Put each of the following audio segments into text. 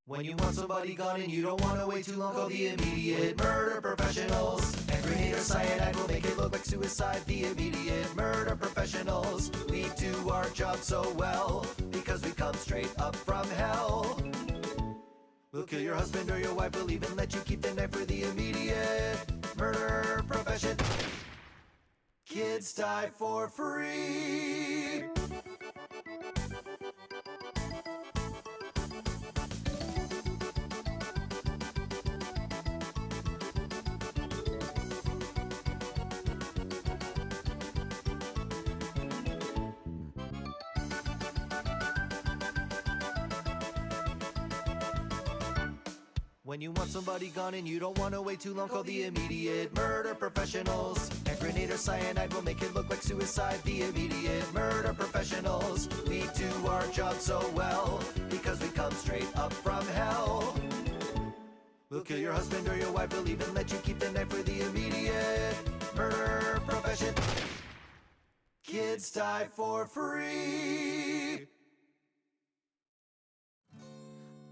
When you want somebody gone and you don't want to wait too long, call the immediate murder professionals. And grenade or cyanide will make it look like suicide. The immediate murder professionals. We do our job so well because we come straight up from hell. We'll kill your husband or your wife, we'll even let you keep the knife for the immediate murder profession. Kids die for free. When you want somebody gone and you don't want to wait too long, call the immediate murder professionals. And grenade or cyanide will make it look like suicide. The immediate murder professionals. We do our job so well because we come straight up from hell. We'll kill your husband or your wife, we'll even let you keep the knife for the immediate murder profession. Kids die for free.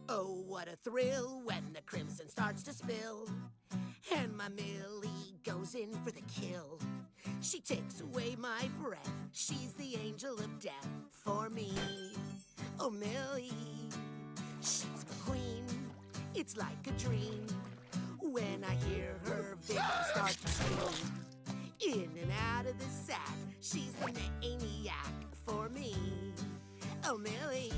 Oh, what a thrill when the crimson starts to spill and my Millie goes in for the kill. She takes away my breath, she's the angel of death for me. Oh, Millie, she's my queen, it's like a dream when I hear her victim start to scream. In and out of the sack, she's the maniac for me. Oh, Millie,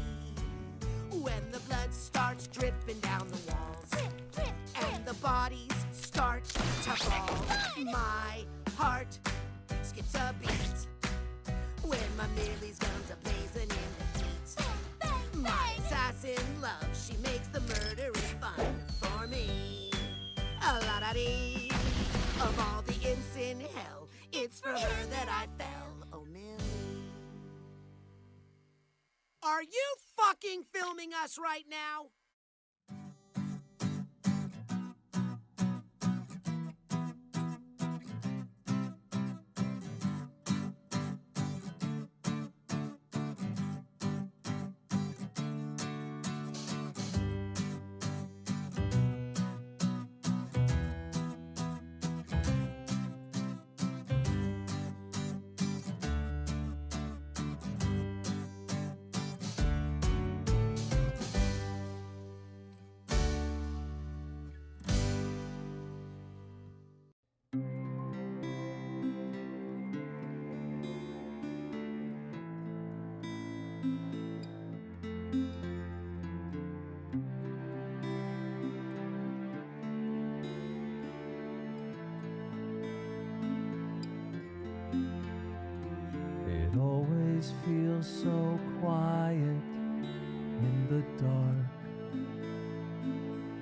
when the blood starts dripping down the walls, drip, drip, and the bodies start to fall, my heart skips a beat when my Millie's guns are blazing in the heat. bang, bang, My bang. assassin love, she makes the murdering fun for me. A-la-da-dee. Of all the imps in hell, it's for her that I fell. Oh, Millie. Are you fucking filming us right now? It always feels so quiet in the dark.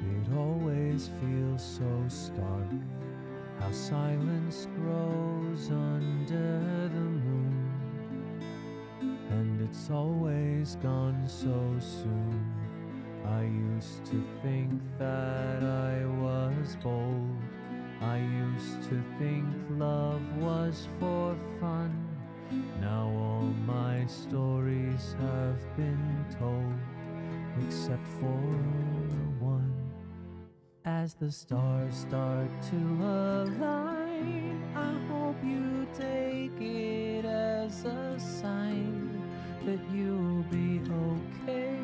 It always feels so stark. How silence grows under the moon. And it's always gone so soon. I used to think that I was bold. I used to think love was for fun. Now all my stories have been told, except for one. As the stars start to align, I hope you take it as a sign that you'll be okay.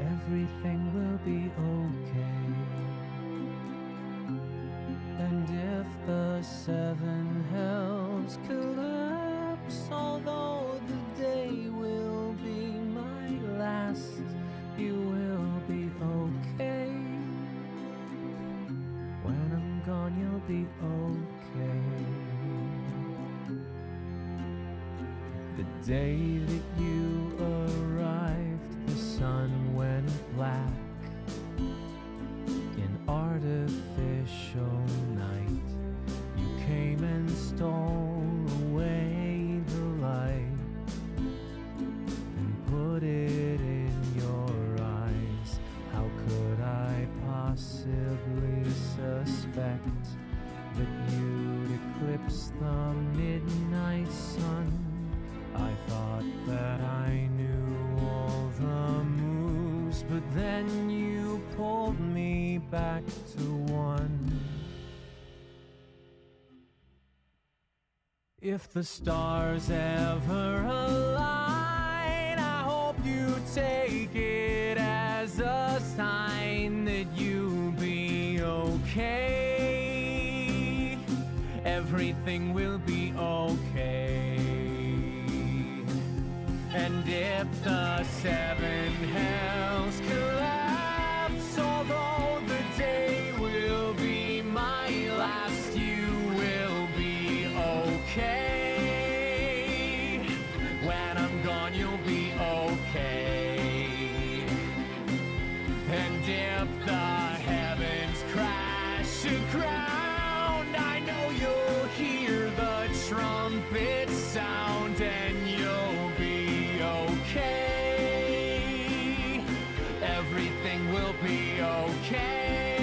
Everything will be okay. And if the seven hells collapse, although the day will be my last, you will be okay. When I'm gone, you'll be okay. The day that you arrived, the sun went black. In artificial night, you came and stole away the light and put it in your eyes. How could I possibly suspect that you'd eclipse the midnight sun? I thought that I knew all the moves to one. If the stars ever align, I hope you take it as a sign that you'll be okay. Everything will be okay. And if the seven hells collapse, although the day will be my last, you will be okay. When I'm gone, you'll be okay. And if the heavens crash aground, I know you'll hear the trumpet sound, and you'll be okay. Everything will be okay.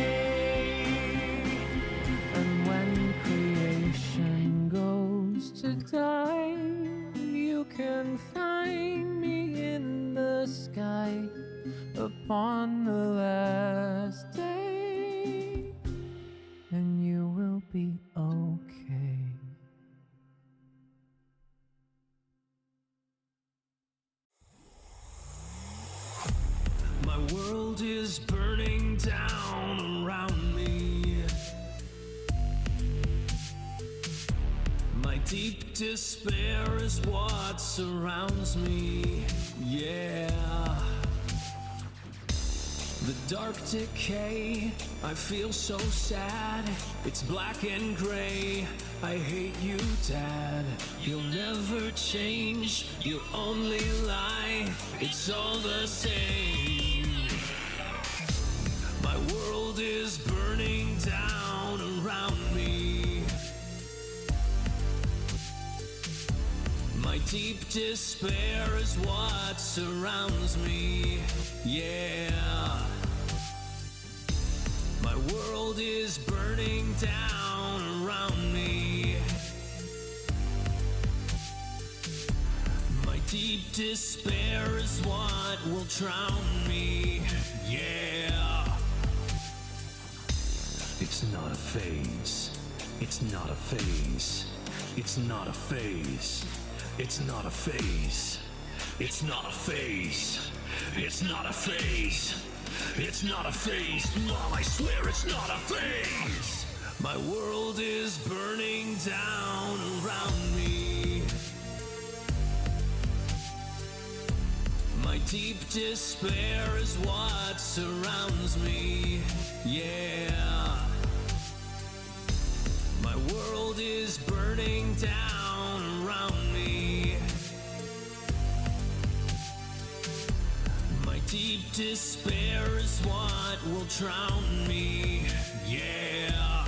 And when creation goes to die, you can find me in the sky upon the last day, and you will be okay. My world is burning down around me. My deep despair is what surrounds me. Yeah. The dark decay, I feel so sad. It's black and gray. I hate you, Dad. You'll never change. You only lie. It's all the same. My world is burning down around me. My deep despair is what surrounds me. Yeah. My world is burning down around me. My deep despair is what will drown me. Yeah. It's not a phase. It's not a phase. It's not a phase. It's not a phase. It's not a phase. It's not a phase. It's not a phase. Mom, I swear it's not a phase. My world is burning down around me. My deep despair is what surrounds me. Yeah. My world is burning down around me. My deep despair is what will drown me. Yeah.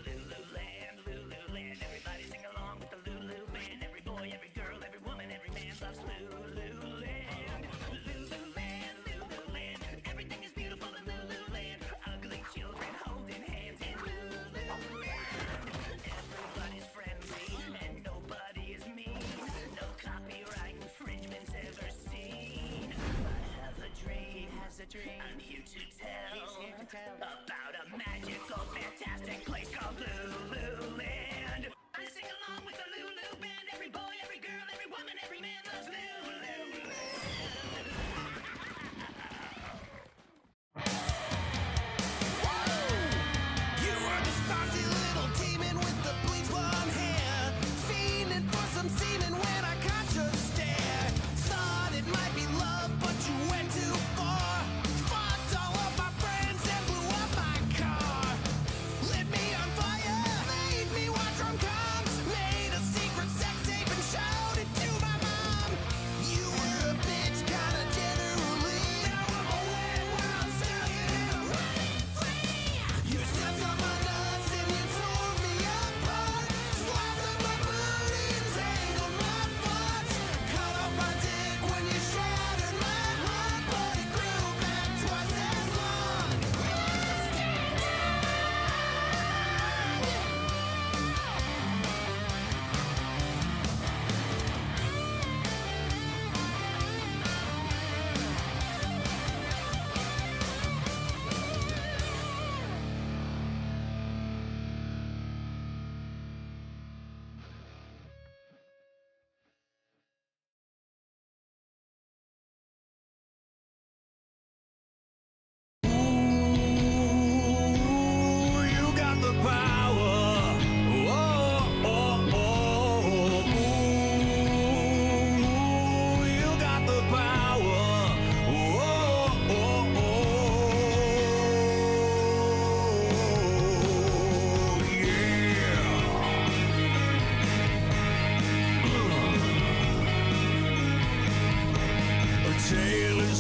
Lululand, Lululand, everybody sing along with the Lulu band. Every boy, every girl, every woman, every man loves Lululand. Lululand, Lululand, everything is beautiful in Lululand. Ugly children holding hands in Lululand. Everybody's friendly and nobody is mean. No copyright infringements ever seen. I have a dream, I'm here to tell about a magical, fantastic place called Lululand. I sing along with the Lulu band. Every boy, every girl, every woman, every man loves Lululand. You are the spicy little demon with the bleach blonde hair, fiending for some semen when I caught your stare. Thought it might be love, but you went too far. Fucked all of my friends and blew up my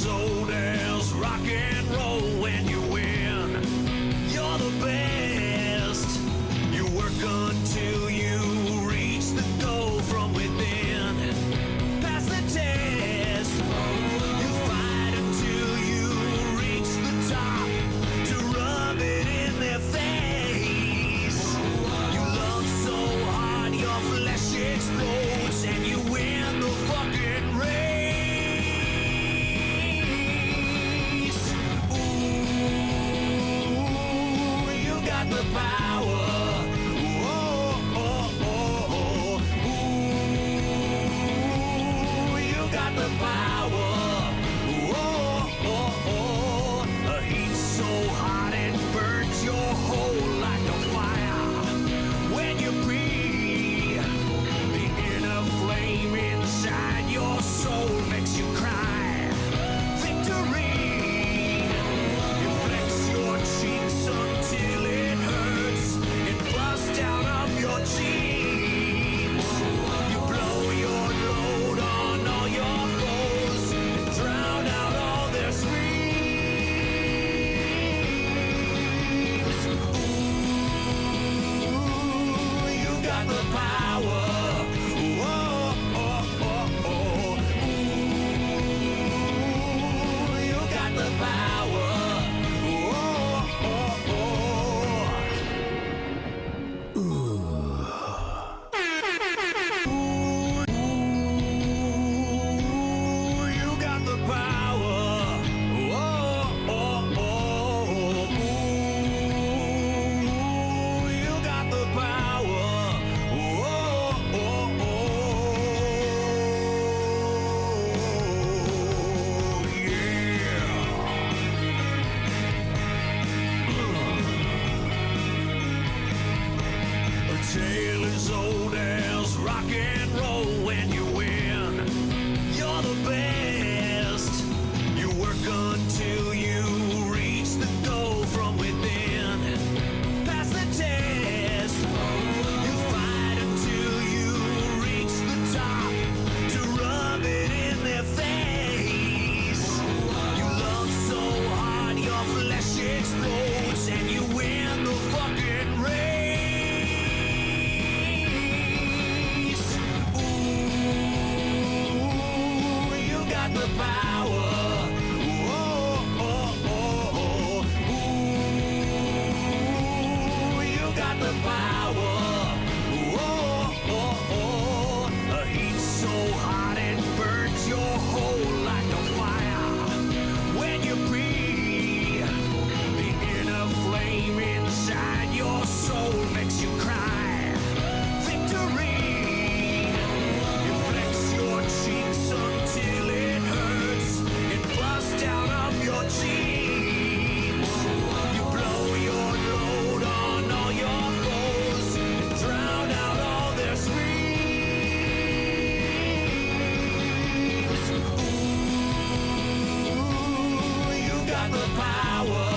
as old as rock and roll when you win. You're the best. You work until you reach the goal from within. Pass the test. You fight until you reach the top to rub it in their face. You love so hard your flesh explodes and you win the fucking race. Ooh, you got the power. Oh, oh, oh, oh. Ooh, you got the power. Oh, oh, oh. A heat so hot it burns your whole like a fire. When you breathe, the inner flame inside your soul makes you cry. Victory! You flex your cheeks until it hurts. It busts down up your jeans. You blow your load on all your foes and drown out all their screams. Ooh, you got the power. Oh, oh, oh, oh. Ooh, you got the power. Oh, oh, oh. Ooh, you got the power. Oh, oh, oh. Ooh, you got the power. Oh, oh, oh. Yeah. A tale as old as rock and roll when you win. You're the best. You work until you reach the goal from within. Pass the test. You fight until you reach the top to rub it in their face. You love so hard your flesh explodes and you win the fucking race. Ooh, you got the power. Oh, oh, oh, oh. Ooh, you got the power. Oh, oh, oh. A heat so hot it burns your whole like a fire. When you breathe, the inner flame inside your soul makes you cry. Victory! You flex your cheeks until it hurts. It busts down up your jeans. You blow your load on all your foes and drown out all their screams. Ooh, you got the power.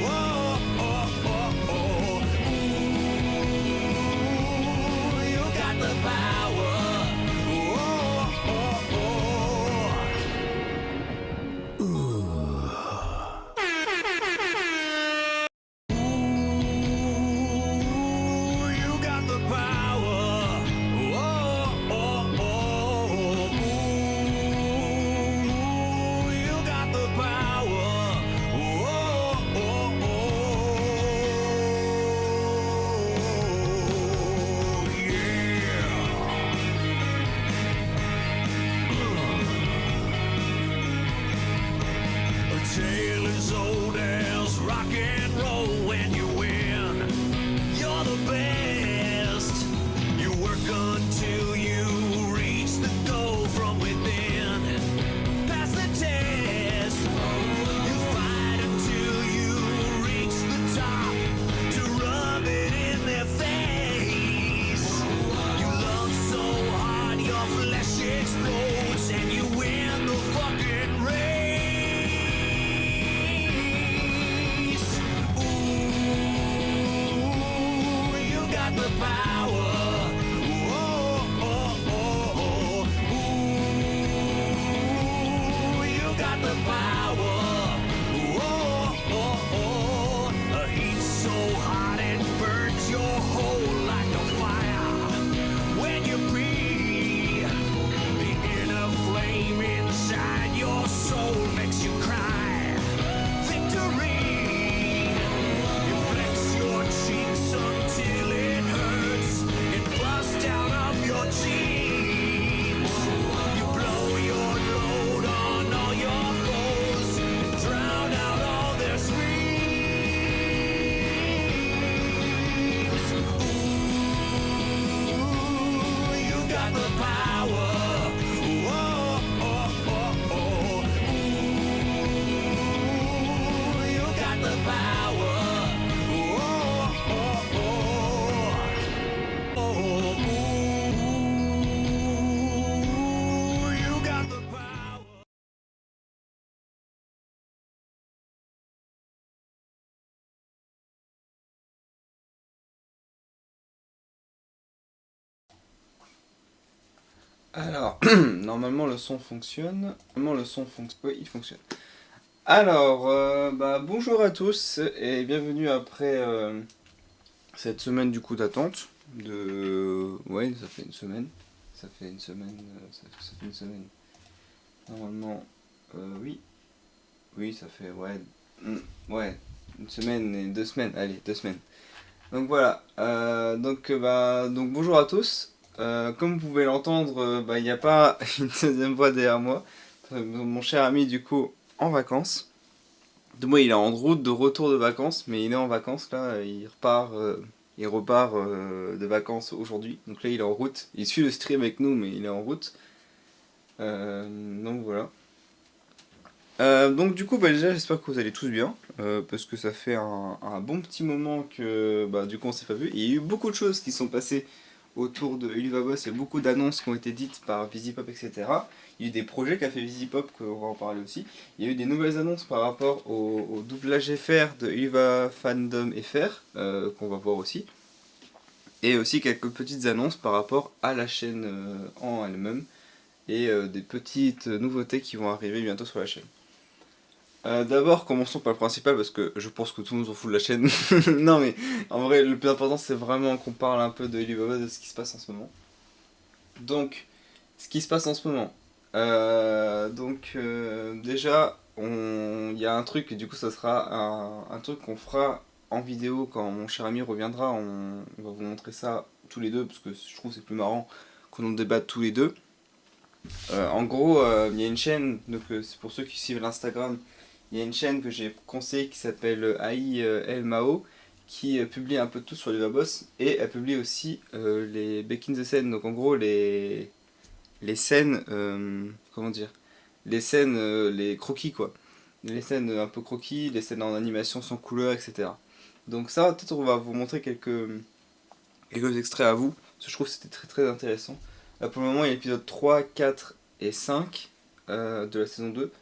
Oh, oh, oh, oh. Ooh, you got the power. Oh, oh, oh. Ooh, you got the power. Oh, oh, oh. Ooh, you got the power. Oh, oh, oh. Yeah. A tale as old as rock and roll when you win. You're the best. You work until you reach the goal from within. Pass the test. You fight until you reach the top to rub it in their face. You love so hard your flesh explodes and you win the fucking race. Ooh, you got the power. Oh, oh, oh, oh. Ooh, you got the power. Oh, oh, oh, oh. Ooh, you got the power. Oh, oh, oh. Oh, ooh, you got the power. Alors, normalement le son fonctionne. Oui, il fonctionne. Alors, bonjour à tous et bienvenue après cette semaine du coup d'attente. Ouais, ça fait une semaine. Ça fait une semaine. Ça fait une semaine. Normalement, oui. Oui, ça fait, ouais, une semaine et 2 semaines. Allez, 2 semaines. Donc voilà. Donc bonjour à tous. Comme vous pouvez l'entendre, il n'y a pas une deuxième voix derrière moi. Mon cher ami du coup en vacances. De moi il est en route de retour de vacances, mais il est en vacances là, il repart de vacances aujourd'hui. Donc là il est en route. Il suit le stream avec nous, mais il est en route. Donc voilà. Donc du coup déjà j'espère que vous allez tous bien, parce que ça fait un bon petit moment que du coup on s'est pas vu. Il y a eu beaucoup de choses qui sont passées autour de Boss, il y a beaucoup d'annonces qui ont été dites par Visipop, etc. Il y a eu des projets qu'a fait Visipop, qu'on va en parler aussi. Il y a eu des nouvelles annonces par rapport au doublage FR de Uva Fandom FR, qu'on va voir aussi. Et aussi quelques petites annonces par rapport à la chaîne en elle-même, et des petites nouveautés qui vont arriver bientôt sur la chaîne. D'abord, commençons par le principal parce que je pense que tout le monde s'en fout de la chaîne. Non, mais en vrai, le plus important c'est vraiment qu'on parle un peu de Alibaba, de ce qui se passe en ce moment. Donc, ce qui se passe en ce moment. Déjà, il y a un truc, et du coup, ça sera un truc qu'on fera en vidéo quand mon cher ami reviendra. On va vous montrer ça tous les deux parce que je trouve que c'est plus marrant qu'on en débatte tous les deux. En gros, il y a une chaîne, donc c'est pour ceux qui suivent l'Instagram. Il y a une chaîne que j'ai conseillée qui s'appelle AI El Mao, qui publie un peu de tout sur les Boss, et elle publie aussi les back in the scene, donc en gros les scènes, comment dire, les scènes, les croquis quoi, les scènes un peu croquis, les scènes en animation sans couleur, etc. Donc ça, peut-être on va vous montrer quelques extraits à vous, parce que je trouve que c'était très très intéressant. Là pour le moment il y a l'épisode 3, 4 et 5 de la saison 2.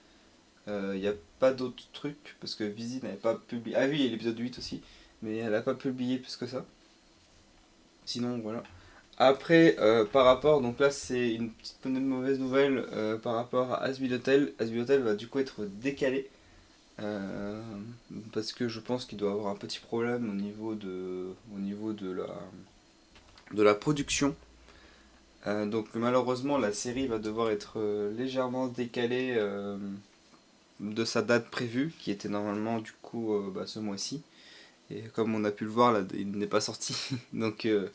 Il n'y a pas d'autres trucs parce que Visi n'avait pas publié. Ah oui, il y a l'épisode 8 aussi, mais elle n'a pas publié plus que ça. Sinon, voilà. Après, par rapport, donc là c'est une petite mauvaise nouvelle par rapport à Asby Hotel. Asby Hotel va du coup être décalé parce que je pense qu'il doit avoir un petit problème au niveau de la production. Donc malheureusement la série va devoir être légèrement décalée de sa date prévue, qui était normalement du coup ce mois-ci. Et comme on a pu le voir, là, il n'est pas sorti, donc il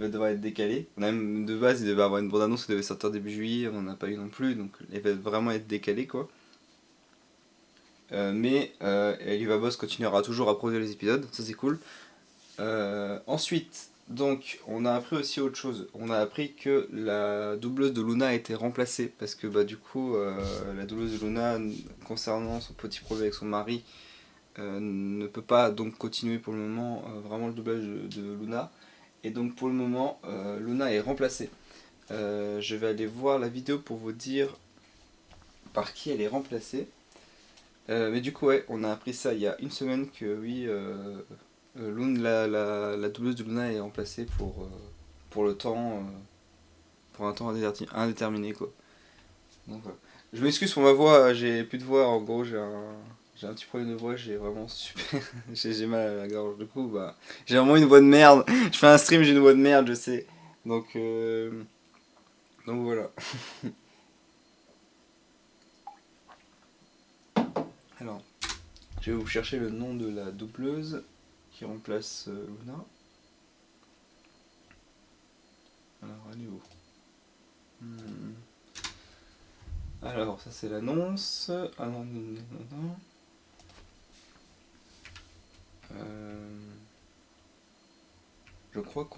va devoir être décalé. Même de base, il devait avoir une bande-annonce, il devait sortir début juillet, on n'en a pas eu non plus, donc il va vraiment être décalé quoi. Mais Eliva Boss continuera toujours à produire les épisodes, ça c'est cool. Ensuite, donc, on a appris aussi autre chose. On a appris que la doubleuse de Luna a été remplacée parce que du coup, la doubleuse de Luna, concernant son petit problème avec son mari, ne peut pas donc continuer pour le moment vraiment le doublage de Luna. Et donc pour le moment, Luna est remplacée. Je vais aller voir la vidéo pour vous dire par qui elle est remplacée. Mais du coup, ouais, on a appris ça il y a une semaine que oui. La doubleuse de Luna est remplacée pour le temps, pour un temps indéterminé quoi. Donc, voilà. Je m'excuse pour ma voix, j'ai plus de voix, en gros j'ai un petit problème de voix, j'ai vraiment super, j'ai mal à la gorge, du coup j'ai vraiment une voix de merde, je fais un stream, j'ai une voix de merde, je sais, donc voilà. Alors, je vais vous chercher le nom de la doubleuse qui remplace Luna. Alors, elle est où Alors, ça c'est l'annonce. Ah non, non. Je crois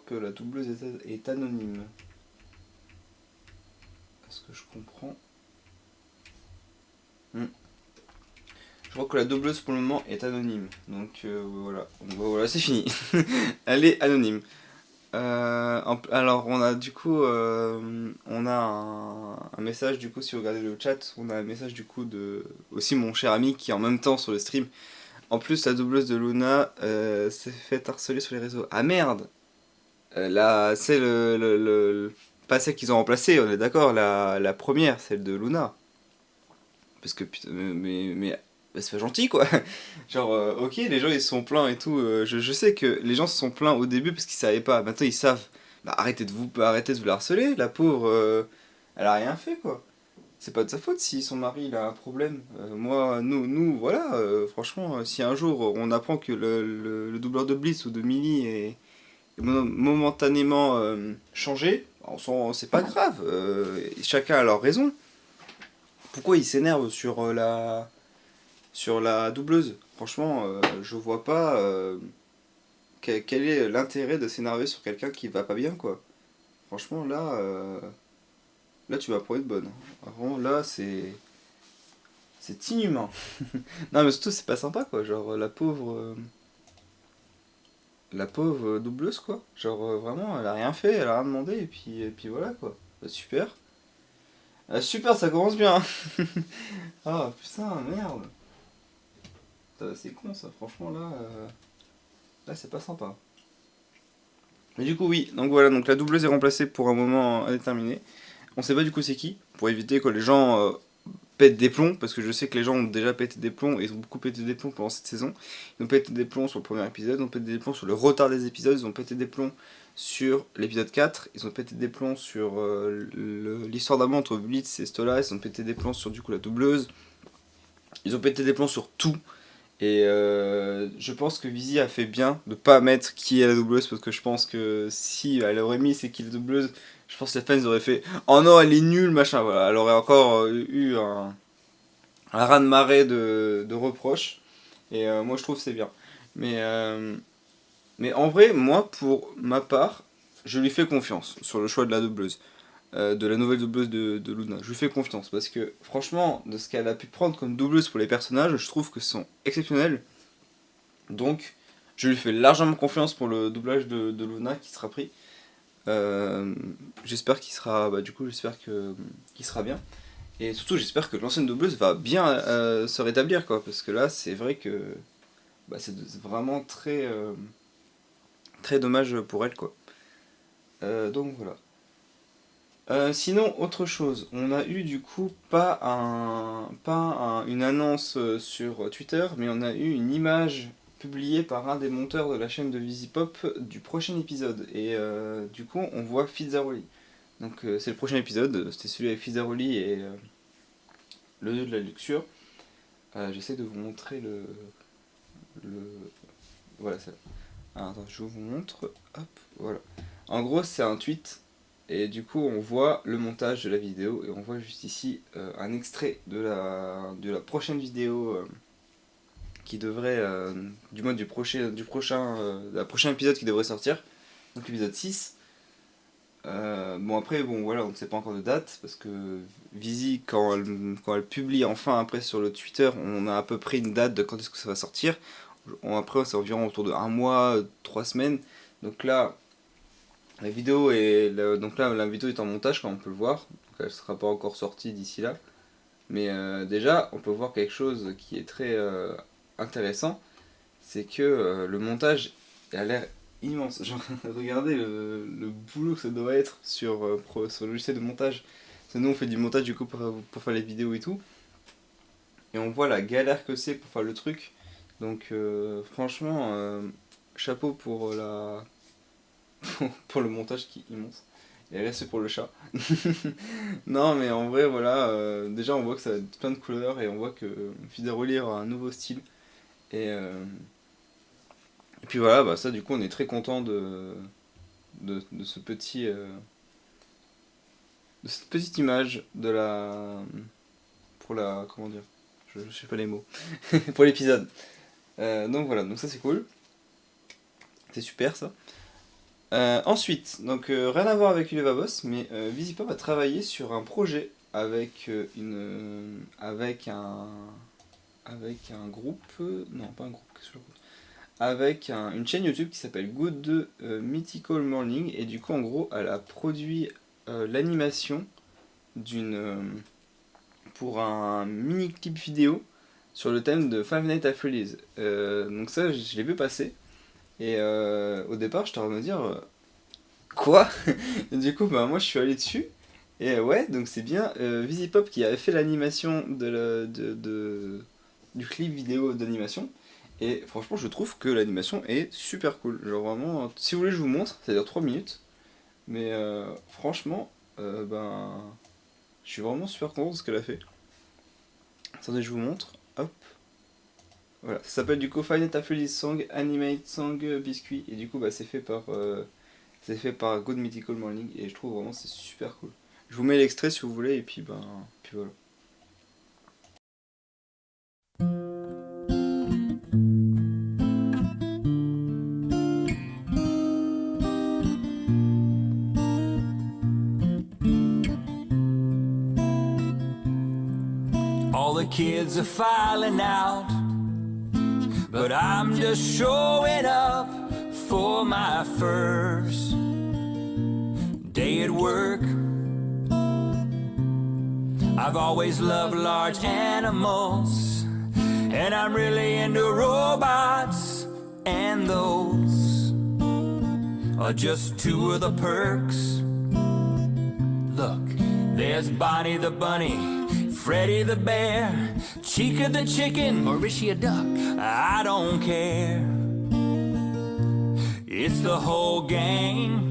que la doubleuse est anonyme. que je comprends. Je crois que la doubleuse pour le moment est anonyme. Donc voilà, voilà c'est fini. Elle est anonyme. Alors on a du coup on a un message du coup, si vous regardez le chat, on a un message du coup de aussi mon cher ami qui est en même temps sur le stream. En plus la doubleuse de Luna s'est fait harceler sur les réseaux. Ah merde. Là c'est pas celle qu'ils ont remplacée, on est d'accord, la première, celle de Luna. Parce que putain, mais bah, c'est pas gentil quoi. Genre, ok, les gens ils se sont plaints et tout. Je sais que les gens se sont plaints au début parce qu'ils savaient pas. Maintenant ils savent. Bah arrêtez de vous la harceler, la pauvre. Elle a rien fait quoi. C'est pas de sa faute si son mari il a un problème. Moi, nous voilà, franchement, si un jour on apprend que le doubleur de Bliss ou de Millie est momentanément changé, c'est pas grave. Chacun a leur raison. Pourquoi ils s'énervent sur la doubleuse? Franchement, je vois pas quel est l'intérêt de s'énerver sur quelqu'un qui va pas bien, quoi. Franchement, là tu vas pour être bonne. Vraiment, là, c'est inhumain. Non, mais surtout, c'est pas sympa, quoi. Genre, la pauvre doubleuse, quoi. Genre, vraiment, elle a rien fait, elle a rien demandé, et puis voilà, quoi. Bah, super. Super, ça commence bien. Ah, putain, merde. C'est con ça, franchement là c'est pas sympa. Mais du coup oui, donc voilà, donc la doubleuse est remplacée pour un moment indéterminé. On sait pas du coup c'est qui, pour éviter que les gens pètent des plombs, parce que je sais que les gens ont déjà pété des plombs, et ils ont beaucoup pété des plombs pendant cette saison. Ils ont pété des plombs sur le premier épisode, ils ont pété des plombs sur le retard des épisodes, ils ont pété des plombs sur l'épisode 4, ils ont pété des plombs sur l'histoire d'amour entre Blitz et Stola, ils ont pété des plombs sur du coup la doubleuse, ils ont pété des plombs sur tout. Et je pense que Vizi a fait bien de pas mettre qui est la doubleuse, parce que je pense que si elle aurait mis c'est qui la doubleuse, je pense que les fans auraient fait oh non elle est nulle machin, voilà, elle aurait encore eu un raz-de-marée de reproches, et moi je trouve que c'est bien. Mais en vrai, moi pour ma part, je lui fais confiance sur le choix de la doubleuse. De la nouvelle doubleuse de Luna. Je lui fais confiance parce que franchement, de ce qu'elle a pu prendre comme doubleuse pour les personnages, je trouve que ce sont exceptionnels. Donc, je lui fais largement confiance pour le doublage de Luna qui sera pris. J'espère qu'il sera, bah, du coup, qu'il sera bien. Et surtout, j'espère que l'ancienne doubleuse va bien se rétablir, quoi, parce que là, c'est vrai que bah, c'est vraiment très dommage pour elle, quoi. Donc voilà. Sinon, autre chose, on a eu du coup une annonce sur Twitter, mais on a eu une image publiée par un des monteurs de la chaîne de Visipop du prochain épisode. Et du coup, on voit Fizzaroli. Donc c'est le prochain épisode, c'était celui avec Fizzaroli et le nœud de la luxure. J'essaie de vous montrer voilà ça. Alors, attends, je vous montre. Hop, voilà. En gros, c'est un tweet. Et du coup, on voit le montage de la vidéo et on voit juste ici un extrait de la prochaine vidéo qui devrait, du moins du prochain épisode qui devrait sortir, donc l'épisode 6. Bon après, bon voilà, on ne sait pas encore de date parce que Vizi, quand elle publie enfin après sur le Twitter, on a à peu près une date de quand est-ce que ça va sortir. Après, c'est environ autour de 1 mois, 3 semaines. Donc là, la vidéo la vidéo est en montage comme on peut le voir, donc elle ne sera pas encore sortie d'ici là. Mais déjà, on peut voir quelque chose qui est très intéressant, c'est que le montage a l'air immense. Genre, regardez le boulot que ça doit être sur le logiciel de montage. Parce que nous on fait du montage du coup pour faire les vidéos et tout. Et on voit la galère que c'est pour faire le truc. Donc franchement, chapeau pour pour le montage qui est immense. Et reste pour le chat. Non mais en vrai voilà, déjà on voit que ça a plein de couleurs et on voit que Fizzaroli aura un nouveau style. Et puis voilà, bah ça du coup on est très content de ce petit de cette petite image pour la comment dire, je sais pas les mots pour l'épisode. Donc voilà, donc ça c'est cool, c'est super ça. Ensuite, donc rien à voir avec Uleva Boss, mais Visipop a travaillé sur un projet avec avec un groupe, non pas un groupe, qu'est-ce que je raconte, avec une chaîne YouTube qui s'appelle Good Mythical Morning, et du coup en gros elle a produit l'animation pour un mini clip vidéo sur le thème de Five Nights at Freddy's. Donc ça je l'ai vu passer, et au départ j'étais en train de me dire quoi. Et du coup bah moi je suis allé dessus, et ouais, donc c'est bien Visipop qui avait fait l'animation du clip vidéo d'animation. Et franchement, je trouve que l'animation est super cool. Genre vraiment, si vous voulez, je vous montre, ça dure 3 minutes. Mais franchement, ben, je suis vraiment super content de ce qu'elle a fait. Attendez, je vous montre. Hop. Voilà, ça s'appelle du coup Five Nights at Freddy's Song Animate Song Biscuit. Et du coup, bah, c'est fait par Good Mythical Morning. Et je trouve vraiment c'est super cool. Je vous mets l'extrait si vous voulez, et puis ben, puis voilà. All the kids are filing out, but I'm just showing up for my first day at work. I've always loved large animals, and I'm really into robots, and those are just two of the perks. Look, there's Bonnie the bunny, Freddy the bear, Chica the chicken, or is she a duck? I don't care. It's the whole gang.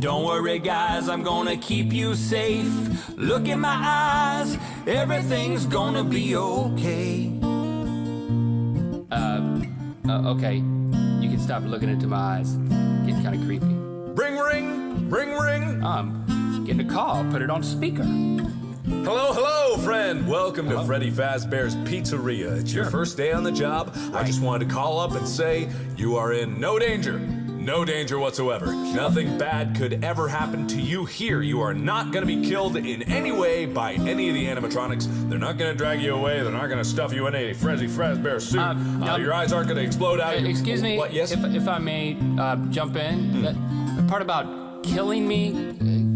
Don't worry guys, I'm gonna keep you safe. Look in my eyes, everything's gonna be okay. Okay. You can stop looking into my eyes. Getting kind of creepy. Ring, ring, ring, ring. Getting a call. Put it on speaker. Hello, hello, friend. Welcome to Freddy Fazbear's Pizzeria. It's your first day on the job. I just wanted to call up and say you are in no danger. No danger whatsoever. Nothing bad could ever happen to you here. You are not going to be killed in any way by any of the animatronics. They're not going to drag you away. They're not going to stuff you in a Freddy Fazbear suit. Your eyes aren't going to explode out. Excuse me. What? Yes? If I may jump in. The part about killing me,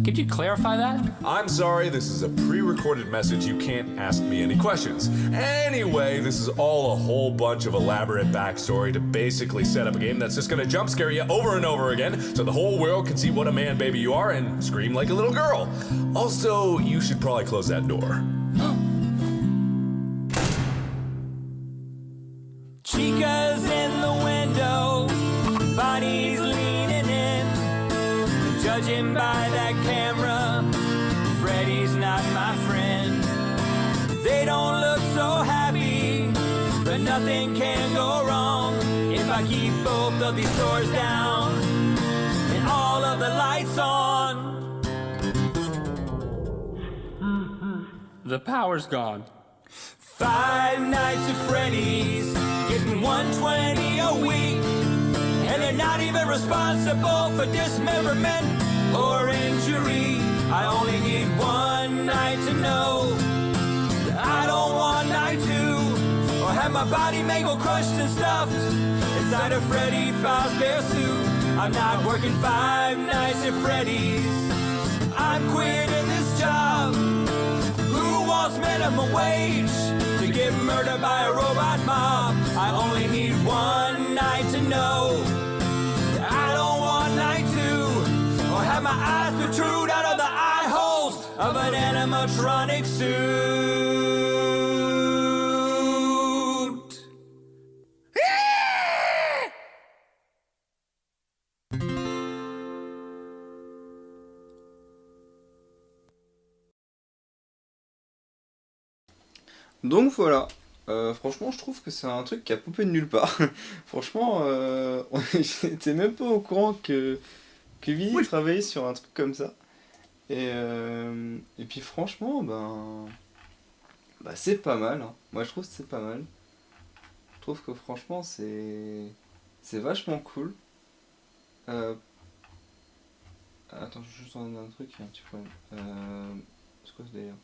could you clarify that? I'm sorry, this is a pre-recorded message. You can't ask me any questions. Anyway, this is all a whole bunch of elaborate backstory to basically set up a game that's just gonna jump scare you over and over again so the whole world can see what a man baby you are and scream like a little girl. Also, you should probably close that door. Chica's in the window, Bonnie's leaning in. Judging by that camera, Freddy's not my friend. They don't look so happy, but nothing can go wrong if I keep both of these doors down and all of the lights on. The power's gone. 5 Nights at Freddy's, getting $120 a week. And they're not even responsible for dismemberment or injury. I only need one night to know that I don't want night 2, or have my body mangled, crushed and stuffed inside a Freddy Fazbear suit. I'm not working 5 nights at Freddy's. I'm quitting this job. Who wants minimum wage to get murdered by a robot mob? I only need one night to know that I don't want night 2, or have my eyes protrude out of the eye holes of an animatronic suit. Donc voilà, franchement je trouve que c'est un truc qui a popé de nulle part. Franchement, j'étais même pas au courant que Vili travaillait sur un truc comme ça. Et puis franchement, bah c'est pas mal, hein. Moi je trouve que c'est pas mal. Je trouve que franchement c'est vachement cool. Attends, je vais juste en un truc, il y a un petit problème. C'est quoi ce délire?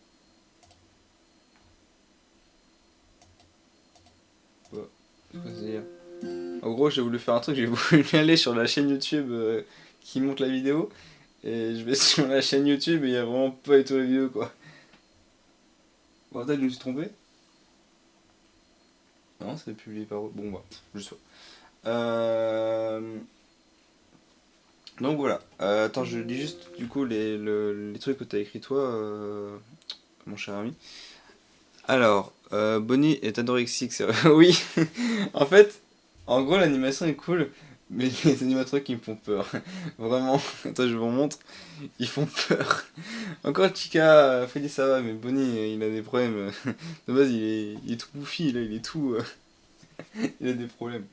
Bah, c'est quoi ce délire? En gros, j'ai voulu faire un truc, j'ai voulu aller sur la chaîne YouTube qui monte la vidéo. Et je vais sur la chaîne YouTube et il y a vraiment pas du tout la vidéo quoi. Bon, peut-être que je me suis trompé. Non, c'est publié par où? Bon, bah, je sais pas. Donc voilà. Attends, je lis juste du coup les trucs que t'as écrit toi, mon cher ami. Alors, Bonnie est anorexique, c'est vrai. Oui, en fait, en gros, l'animation est cool, mais les animatroniques ils me font peur. Vraiment, attends, je vous montre. Ils font peur. Encore Chica, Freddy ça va, mais Bonnie il a des problèmes. De base, il est tout bouffi, là, il est tout. Il a des problèmes.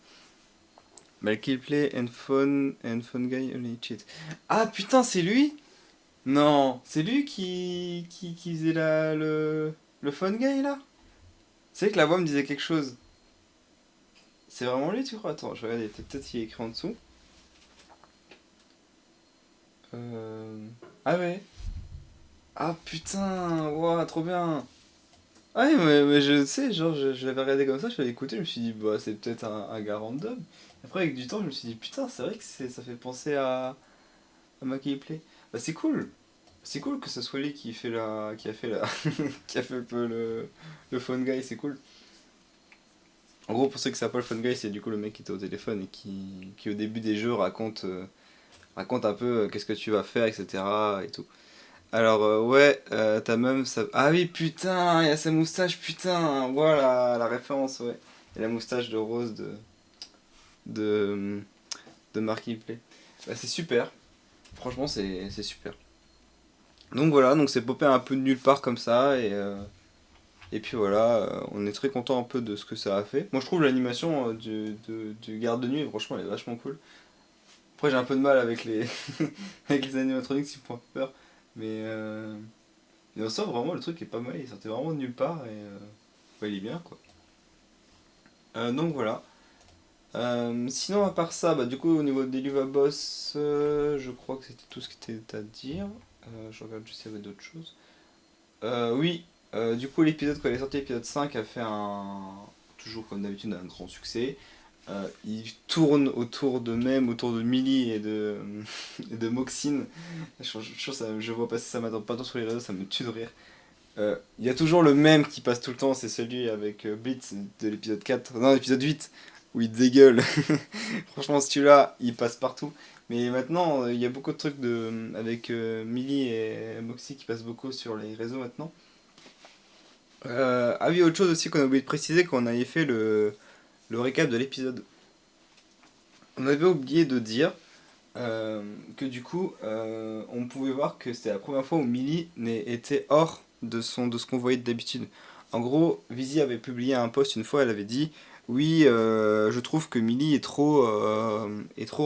Mal kill play and fun guy only cheat. Ah putain, c'est lui? Non, c'est lui qui faisait le fun guy là? C'est vrai que la voix me disait quelque chose. C'est vraiment lui, tu crois? Attends, je regarde, peut-être qu'il est écrit en dessous. Ah ouais. Ah putain, ouah, trop bien. Ah ouais, mais je sais, genre, je l'avais regardé comme ça, je l'avais écouté, je me suis dit, bah, c'est peut-être un gars random. Après, avec du temps, je me suis dit, putain, c'est vrai que ça fait penser à Maki Play. Bah, c'est cool. C'est cool que ce soit lui qui a fait qui a fait un peu le phone guy, c'est cool. En gros, pour ceux qui savent pas le phone guy, c'est du coup le mec qui était au téléphone et qui au début des jeux raconte un peu qu'est-ce que tu vas faire, etc. et tout. Alors, ouais, ta meuf, ça... Ah oui, putain, il y a sa moustache, putain, voilà, la référence, ouais. Et la moustache de Rose de, de Marky Play. Bah, c'est super, franchement, c'est super. Donc voilà, donc c'est popé un peu de nulle part comme ça, et puis voilà, on est très content un peu de ce que ça a fait. Moi, je trouve l'animation du garde de nuit, franchement, elle est vachement cool. Après, j'ai un peu de mal avec les, avec les animatroniques, qui me font un peu peur, mais en soi, vraiment, le truc est pas mal, il sortait vraiment de nulle part et ouais, il est bien quoi. Donc voilà. Sinon, à part ça, bah, du coup, au niveau des Luva Boss, je crois que c'était tout ce qui était à dire. Je regarde juste s'il y avait d'autres choses. Oui, du coup, l'épisode, quand il est sorti, l'épisode 5, a fait toujours comme d'habitude, un grand succès. Il tourne autour de autour de Millie et de Moxine. Je vois passer ça maintenant pas tant sur les réseaux, ça me tue de rire. Il y a toujours le même qui passe tout le temps, c'est celui avec Blitz de l'épisode 4, non, l'épisode 8, où il dégueule. Franchement, celui-là, il passe partout. Mais maintenant, il y a beaucoup de trucs avec Millie et Moxie qui passent beaucoup sur les réseaux maintenant. Ah oui, autre chose aussi qu'on a oublié de préciser quand on avait fait le récap de l'épisode. On avait oublié de dire que du coup, on pouvait voir que c'était la première fois où Millie était hors de ce qu'on voyait d'habitude. En gros, Visi avait publié un post une fois, elle avait dit oui, je trouve que Millie est trop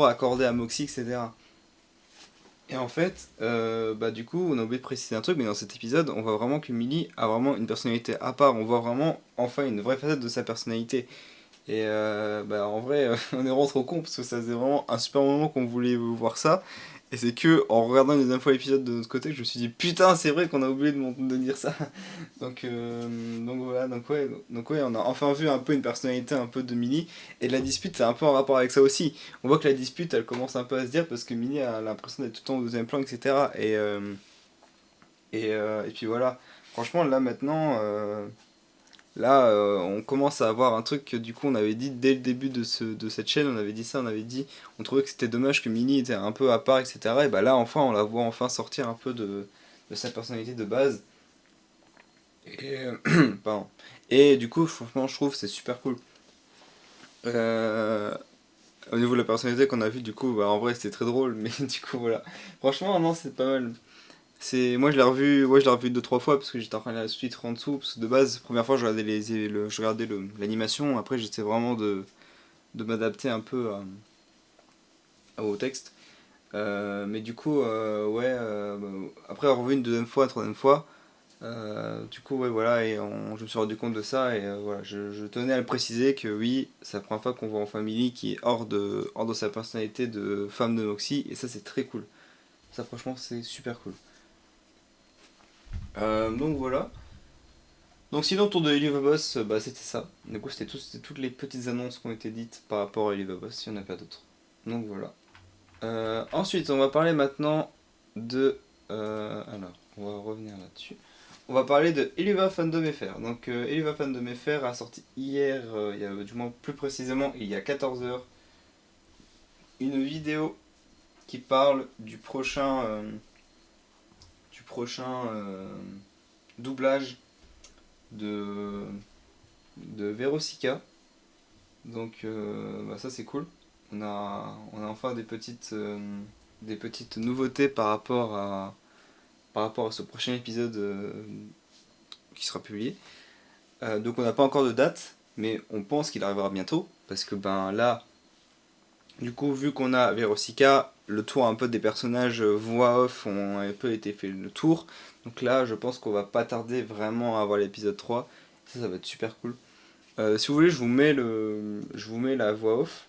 raccordée à Moxie, etc. Et en fait, bah du coup, on a oublié de préciser un truc, mais dans cet épisode, on voit vraiment que Millie a vraiment une personnalité à part. On voit vraiment enfin une vraie facette de sa personnalité. Et bah en vrai, on est vraiment trop con parce que ça faisait vraiment un super moment qu'on voulait voir ça. Et c'est que en regardant une deuxième fois l'épisode de notre côté que je me suis dit putain, c'est vrai qu'on a oublié de dire ça. Donc voilà, donc ouais, on a enfin vu un peu une personnalité un peu de Millie. Et la dispute, c'est un peu en rapport avec ça aussi. On voit que la dispute, elle commence un peu à se dire parce que Millie a l'impression d'être tout le temps au deuxième plan, etc. Et puis voilà. Franchement, là maintenant. Là, on commence à avoir un truc que du coup on avait dit dès le début de cette chaîne, on avait dit ça, on trouvait que c'était dommage que Minnie était un peu à part, etc. Et bah là, enfin, on la voit enfin sortir un peu de sa personnalité de base. Et, pardon. Et du coup, franchement, je trouve que c'est super cool. Au niveau de la personnalité qu'on a vu, du coup, bah, en vrai, c'était très drôle, mais du coup, voilà. Franchement, non, c'est pas mal. Moi je l'ai revu deux trois fois parce que j'étais en train de la suite en dessous parce que de base première fois je regardais l'animation, après j'essaie vraiment de m'adapter un peu au texte. Mais du coup ouais bah, après avoir revu une deuxième fois, une troisième fois, du coup ouais voilà je me suis rendu compte de ça et voilà je tenais à le préciser que oui c'est la première fois qu'on voit en famille qui est hors de sa personnalité de femme de Moxie et ça c'est très cool. Ça franchement c'est super cool. Donc voilà. Donc sinon autour de Eliva Boss, bah, c'était ça. Du coup c'était toutes les petites annonces qui ont été dites par rapport à Eliva Boss, il n'y en a pas d'autres. Donc voilà. Ensuite on va parler maintenant de... alors on va revenir là-dessus. On va parler de Eliva Fandom FR. Donc Eliva Fandom FR a sorti hier, il y a, du moins plus précisément il y a 14 h, une vidéo qui parle du prochain doublage de Verosica. Donc bah ça c'est cool. On a enfin des petites nouveautés par rapport à ce prochain épisode qui sera publié. Donc on n'a pas encore de date, mais on pense qu'il arrivera bientôt, parce que ben là, du coup, vu qu'on a Verosica, le tour un peu des personnages voix off ont un peu été fait le tour. Donc là, je pense qu'on va pas tarder vraiment à avoir l'épisode 3. Ça va être super cool. Si vous voulez, je vous mets la voix off.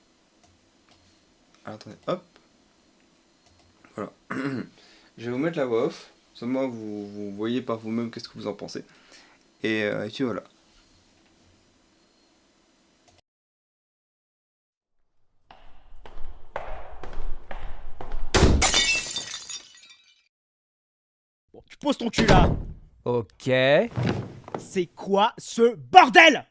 Alors, attendez, hop. Voilà. Je vais vous mettre la voix off. Seulement, vous voyez par vous-même qu'est-ce que vous en pensez. Et puis voilà. Bon, tu poses ton cul là. Ok. C'est quoi ce bordel?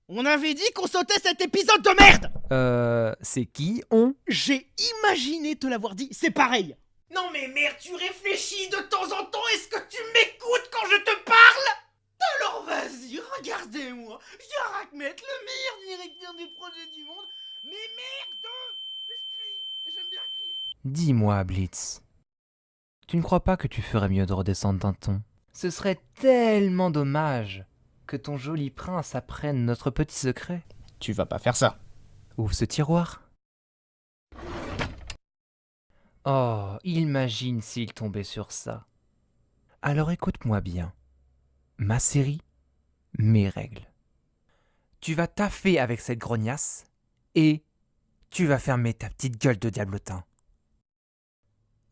On avait dit qu'on sautait cet épisode de merde. C'est qui on? J'ai imaginé te l'avoir dit, c'est pareil. Non mais merde, tu réfléchis de temps en temps, est-ce que tu m'écoutes quand je te parle? Alors vas-y, regardez-moi. J'ai Rahmet, le meilleur directeur des projets du monde. Mais merde! Mais je crie, j'aime bien crier. Dis-moi, Blitz. Tu ne crois pas que tu ferais mieux de redescendre d'un ton? Ce serait tellement dommage que ton joli prince apprenne notre petit secret. Tu vas pas faire ça. Ouvre ce tiroir. Oh, imagine s'il tombait sur ça. Alors écoute-moi bien. Ma série, mes règles. Tu vas taffer avec cette grognasse et tu vas fermer ta petite gueule de diablotin.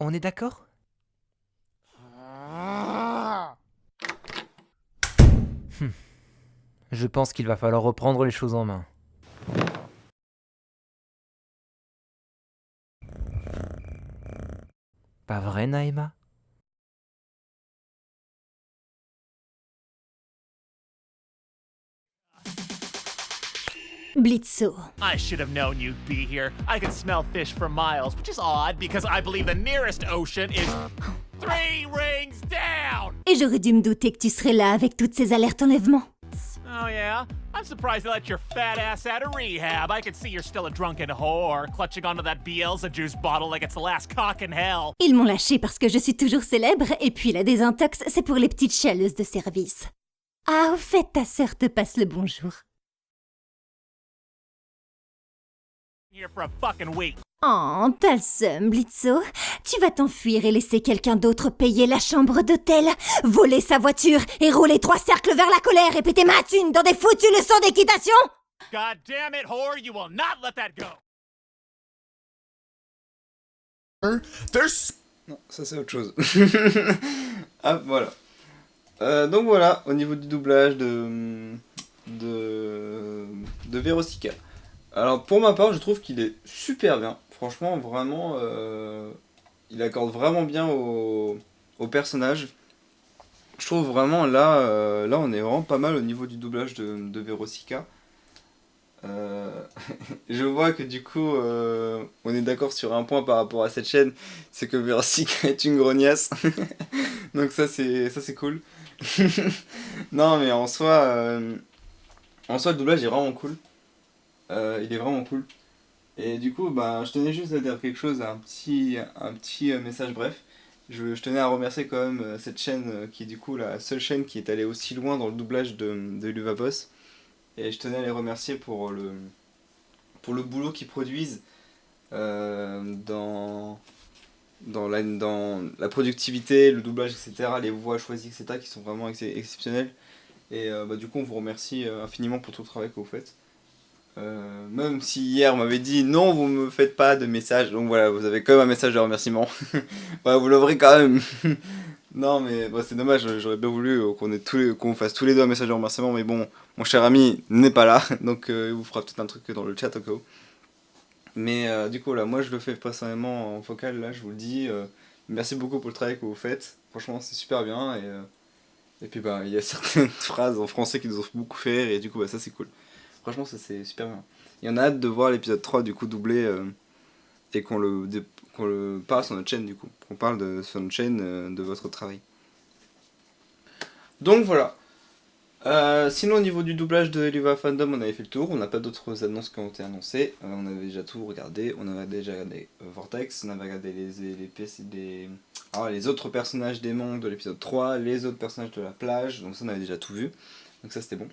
On est d'accord? Je pense qu'il va falloir reprendre les choses en main. Pas vrai, Naïma? Blitzo. I should have known you'd be here. I can smell fish for miles, which is odd because I believe the nearest ocean is 3 rings down! Et j'aurais dû me douter que tu serais là avec toutes ces alertes enlèvement. Oh yeah? I'm surprised they let your fat ass out of rehab. I can see you're still a drunken whore, clutching onto that Bielsa juice bottle like it's the last cock in hell. Ils m'ont lâché parce que je suis toujours célèbre, et puis la désintox, c'est pour les petites chialeuses de service. Ah, au fait, ta sœur te passe le bonjour. Here for a fucking week. Oh, t'as le seum, Blitzo. Tu vas t'enfuir et laisser quelqu'un d'autre payer la chambre d'hôtel, voler sa voiture et rouler 3 cercles vers la colère et péter ma thune dans des foutues leçons d'équitation. God damn it, whore, you will not let that go. Non, ça c'est autre chose. Ah voilà. Donc voilà, au niveau du doublage de Verosica. Alors pour ma part, je trouve qu'il est super bien. Franchement, vraiment, il accorde vraiment bien au personnage. Je trouve vraiment là, on est vraiment pas mal au niveau du doublage de Verosica. Je vois que du coup, on est d'accord sur un point par rapport à cette chaîne, c'est que Verosica est une grognasse. Donc ça c'est cool. Non mais en soi, le doublage est vraiment cool. Il est vraiment cool. Et du coup, je tenais juste à dire quelque chose, un petit message bref. Je tenais à remercier quand même cette chaîne qui est du coup la seule chaîne qui est allée aussi loin dans le doublage de Eliva Boss. Et je tenais à les remercier pour le boulot qu'ils produisent dans la productivité, le doublage, etc., les voix choisies, etc., qui sont vraiment exceptionnelles. Et du coup, on vous remercie infiniment pour tout le travail que vous faites. Même si hier on m'avait dit non, vous me faites pas de message, donc voilà, vous avez quand même un message de remerciement. Voilà, vous l'ouvrez quand même. Non mais bon, c'est dommage, j'aurais bien voulu qu'on fasse tous les deux un message de remerciement, mais bon, mon cher ami n'est pas là, donc il vous fera peut-être un truc dans le chat au cas où. Mais du coup là, moi je le fais personnellement en vocal, là je vous le dis, merci beaucoup pour le travail que vous faites, franchement c'est super bien, et puis bah il y a certaines phrases en français qui nous ont beaucoup fait rire, et du coup bah ça c'est cool. Franchement ça c'est super bien. Il y en a hâte de voir l'épisode 3 du coup doublé, et qu'on le parle sur notre chaîne du coup, qu'on parle sur notre chaîne de votre travail. Donc voilà. Sinon au niveau du doublage de Eliva Fandom on avait fait le tour, on n'a pas d'autres annonces qui ont été annoncées, on avait déjà tout regardé, on avait déjà regardé Vortex, on avait regardé les autres personnages des mondes de l'épisode 3, les autres personnages de la plage, donc ça on avait déjà tout vu, donc ça c'était bon.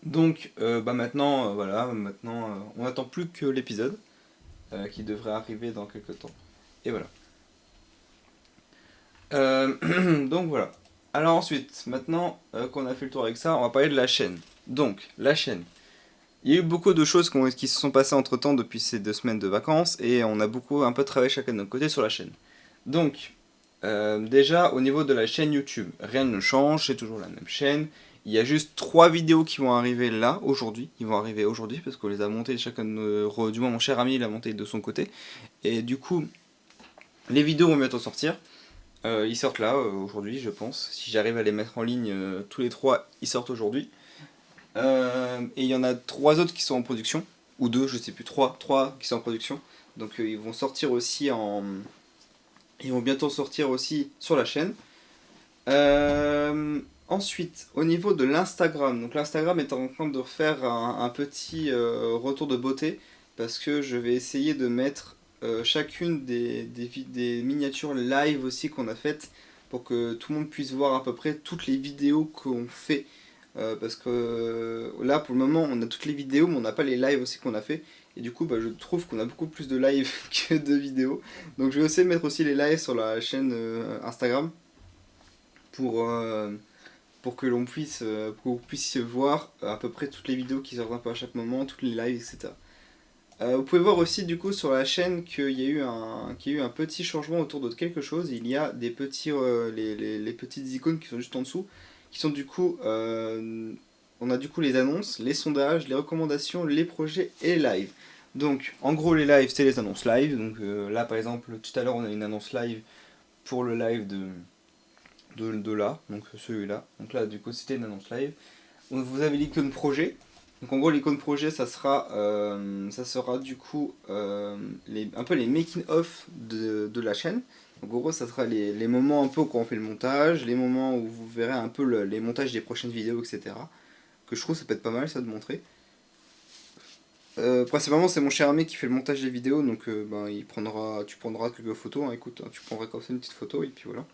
Donc maintenant, on n'attend plus que l'épisode, qui devrait arriver dans quelques temps, et voilà. Donc voilà. Alors ensuite, maintenant qu'on a fait le tour avec ça, on va parler de la chaîne. Donc, la chaîne. Il y a eu beaucoup de choses qui se sont passées entre temps depuis ces 2 semaines de vacances, et on a un peu travaillé chacun de notre côté sur la chaîne. Donc, déjà au niveau de la chaîne YouTube, rien ne change, c'est toujours la même chaîne. Il y a juste 3 vidéos qui vont arriver là, aujourd'hui. Ils vont arriver aujourd'hui parce qu'on les a montées chacun du moins mon cher ami l'a monté de son côté. Et du coup, les vidéos vont bientôt sortir. Ils sortent là, aujourd'hui je pense. Si j'arrive à les mettre en ligne, tous les 3, ils sortent aujourd'hui. Et il y en a 3 autres qui sont en production. Ou 2, je sais plus, 3 qui sont en production. Donc ils vont sortir aussi Ils vont bientôt sortir aussi sur la chaîne. Ensuite, au niveau de l'Instagram. Donc l'Instagram est en train de refaire un petit retour de beauté. Parce que je vais essayer de mettre chacune des miniatures live aussi qu'on a faites, pour que tout le monde puisse voir à peu près toutes les vidéos qu'on fait, parce que là pour le moment on a toutes les vidéos mais on n'a pas les lives aussi qu'on a fait, et du coup je trouve qu'on a beaucoup plus de lives que de vidéos, donc je vais essayer de mettre aussi les lives sur la chaîne Instagram pour que l'on puisse voir à peu près toutes les vidéos qui sortent un peu à chaque moment, toutes les lives, etc. Vous pouvez voir aussi du coup sur la chaîne qu'il y a eu un petit changement autour de quelque chose. Il y a des petits, les petites icônes qui sont juste en dessous, qui sont du coup, on a du coup les annonces, les sondages, les recommandations, les projets et les lives. Donc en gros les lives c'est les annonces live, donc là par exemple tout à l'heure on a une annonce live pour le live de là, donc celui-là. Donc là du coup c'était une annonce live. Donc, vous avez l'icône projet. Donc en gros l'icône projet ça sera du coup un peu les making of de la chaîne. Donc en gros ça sera les moments un peu quand on fait le montage, les moments où vous verrez un peu les montages des prochaines vidéos, etc. Que je trouve ça peut être pas mal ça de montrer. Principalement c'est mon cher ami qui fait le montage des vidéos, donc tu prendras quelques photos, hein, écoute, hein, tu prendras comme ça une petite photo et puis voilà.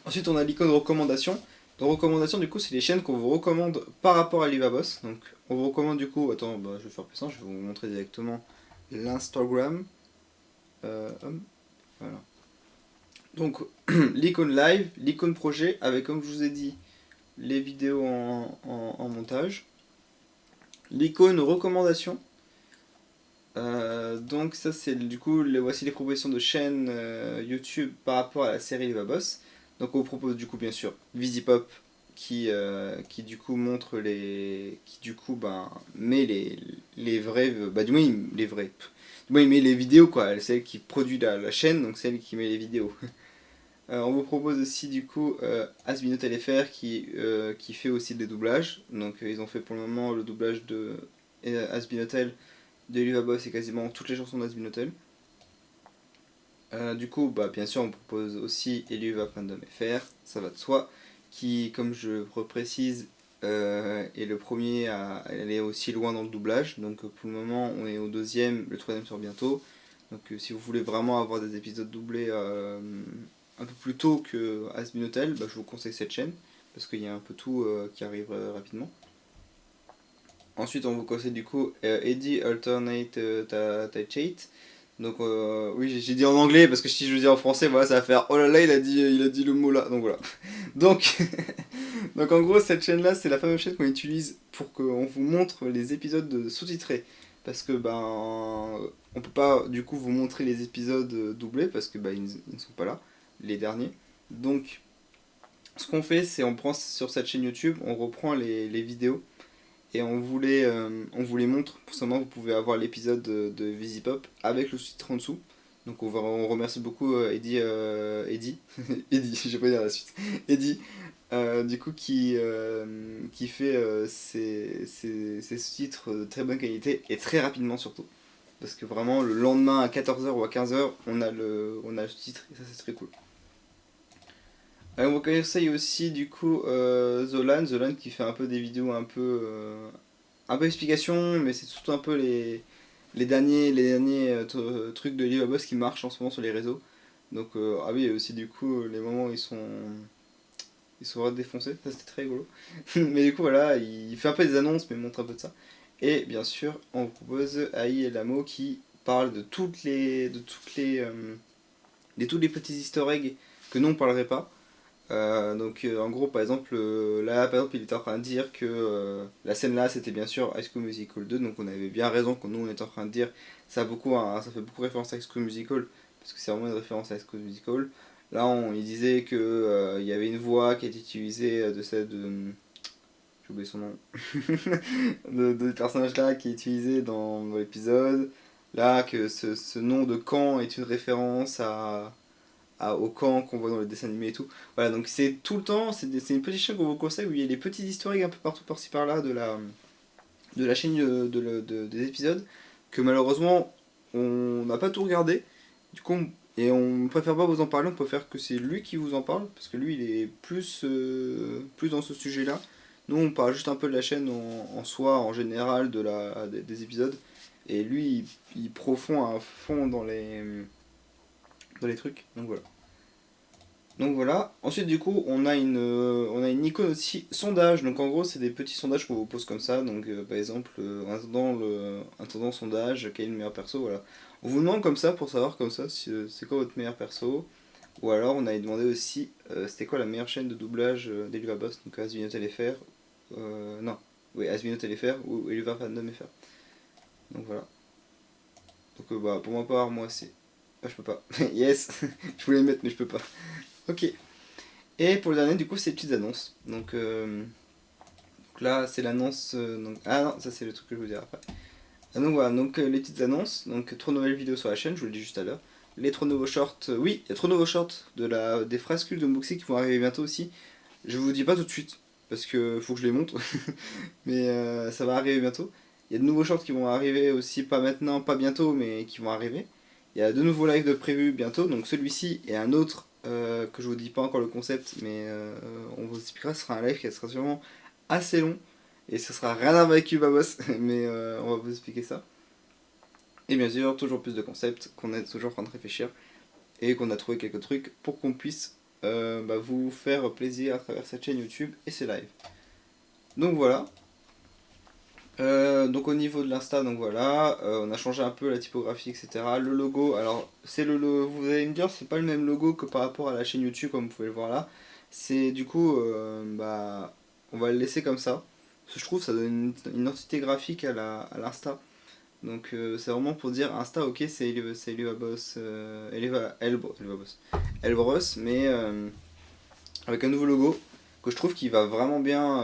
Ensuite on a l'icône recommandation. Dans recommandations du coup c'est les chaînes qu'on vous recommande par rapport à Livaboss. Donc on vous recommande du coup, attends je vais faire plus simple, je vais vous montrer directement l'Instagram. Voilà. Donc l'icône live, l'icône projet avec, comme je vous ai dit, les vidéos en montage. L'icône recommandation. Donc ça c'est du coup, voici les propositions de chaînes YouTube par rapport à la série Livaboss. Donc on vous propose du coup bien sûr Visipop qui du coup montre qui du coup met les vrais, du moins les vrais, du moins il met les vidéos quoi, c'est elle qui produit la chaîne, donc c'est elle qui met les vidéos. On vous propose aussi du coup Asbinotel FR qui fait aussi des doublages, donc ils ont fait pour le moment le doublage de Asbinotel, de Livaboss et quasiment toutes les chansons d'Asbinotel. Du coup, bien sûr, on propose aussi Eliva Fandom FR, ça va de soi, qui, comme je reprécise, est le premier à aller aussi loin dans le doublage. Donc pour le moment, on est au 2ème, le 3ème sort bientôt. Donc si vous voulez vraiment avoir des épisodes doublés un peu plus tôt que Asbinotel, je vous conseille cette chaîne, parce qu'il y a un peu tout qui arrive rapidement. Ensuite, on vous conseille du coup Eddie Alternate Taichate. Donc oui, j'ai dit en anglais parce que si je le dis en français, voilà, ça va faire oh là là, il a dit le mot là. Donc voilà. Donc, donc en gros, cette chaîne-là, c'est la fameuse chaîne qu'on utilise pour qu'on vous montre les épisodes sous-titrés. Parce que ben, on peut pas du coup vous montrer les épisodes doublés parce que ben, ils ne sont pas là, les derniers. Donc, ce qu'on fait, c'est on prend sur cette chaîne YouTube, on reprend les vidéos et on vous les montre. Pour ce moment, vous pouvez avoir l'épisode de Visipop avec le sous-titre en dessous. Donc on remercie beaucoup Eddie, Eddie, je vais pas dire la suite, Eddie, du coup qui fait ses sous-titres de très bonne qualité et très rapidement surtout. Parce que vraiment le lendemain à 14h ou à 15h, on a le sous-titre et ça c'est très cool. On vous conseille aussi du coup Zolan qui fait un peu des vidéos un peu explication, mais c'est surtout un peu les derniers trucs de Live Boss qui marchent en ce moment sur les réseaux. Donc ah oui, et aussi du coup les moments où ils sont vraiment défoncés, ça c'était très rigolo. Mais du coup voilà, il fait un peu des annonces mais il montre un peu de ça. Et bien sûr, on vous propose Aïe et Lamo qui parle de tous les petits easter eggs que nous on parlerait pas. Donc en gros par exemple là par exemple il était en train de dire que la scène là c'était bien sûr High School Musical 2, donc on avait bien raison quand nous on était en train de dire ça fait beaucoup référence à High School Musical parce que c'est vraiment une référence à High School Musical. Là il disait que il y avait une voix qui était utilisée de celle de j'ai oublié son nom de personnage là qui est utilisé dans l'épisode là, que ce nom de camp est une référence au camp qu'on voit dans les dessins animés et tout. Voilà, donc c'est tout le temps, c'est une petite chaîne qu'on vous conseille où il y a des petits historiques un peu partout par-ci par-là de la chaîne des épisodes que malheureusement on n'a pas tout regardé. Du coup, et on préfère pas vous en parler, on préfère que c'est lui qui vous en parle parce que lui il est plus dans ce sujet-là. Nous on parle juste un peu de la chaîne en soi, en général, des épisodes. Et lui il profond à fond dans les trucs, donc voilà. Ensuite du coup on a une icône aussi sondage, donc en gros c'est des petits sondages qu'on vous pose comme ça, donc par exemple en attendant sondage, quel est le meilleur perso, voilà. On vous demande comme ça pour savoir comme ça si, c'est quoi votre meilleur perso, ou alors on avait demandé aussi c'était quoi la meilleure chaîne de doublage d'Eluva Boss, donc Asvino TeleFR, Asvino TeleFR ou Eluva Fandom FR. Donc voilà. Donc bah pour ma part moi c'est... Ah, je peux pas. Yes. Je voulais le mettre mais je peux pas. Ok. Et pour le dernier du coup c'est les petites annonces. Donc là c'est l'annonce... Ah non, ça c'est le truc que je vais vous dire après. Donc voilà, donc les petites annonces. Donc 3 nouvelles vidéos sur la chaîne, je vous le dis juste à l'heure. Les 3 nouveaux shorts. Oui, il y a 3 nouveaux shorts des frascules d'unboxing qui vont arriver bientôt aussi. Je vous dis pas tout de suite parce que faut que je les montre. Mais ça va arriver bientôt. Il y a de nouveaux shorts qui vont arriver aussi, pas maintenant, pas bientôt, mais qui vont arriver. Il y a 2 nouveaux lives de prévus bientôt, donc celui-ci et un autre que je vous dis pas encore le concept, mais on vous expliquera. Ce sera un live qui sera sûrement assez long et ce sera rien à voir avec Boss, mais on va vous expliquer ça. Et bien sûr, toujours plus de concepts qu'on est toujours en train de réfléchir et qu'on a trouvé quelques trucs pour qu'on puisse vous faire plaisir à travers cette chaîne YouTube et ces lives. Donc voilà. Donc au niveau de l'insta, donc voilà, on a changé un peu la typographie, etc. Le logo, alors c'est vous allez me dire, c'est pas le même logo que par rapport à la chaîne YouTube comme vous pouvez le voir là. C'est du coup, on va le laisser comme ça. Parce que je trouve que ça donne une identité graphique à l'insta. Donc c'est vraiment pour dire Insta, ok, c'est Elboss, Elbros, mais avec un nouveau logo que je trouve qui va vraiment bien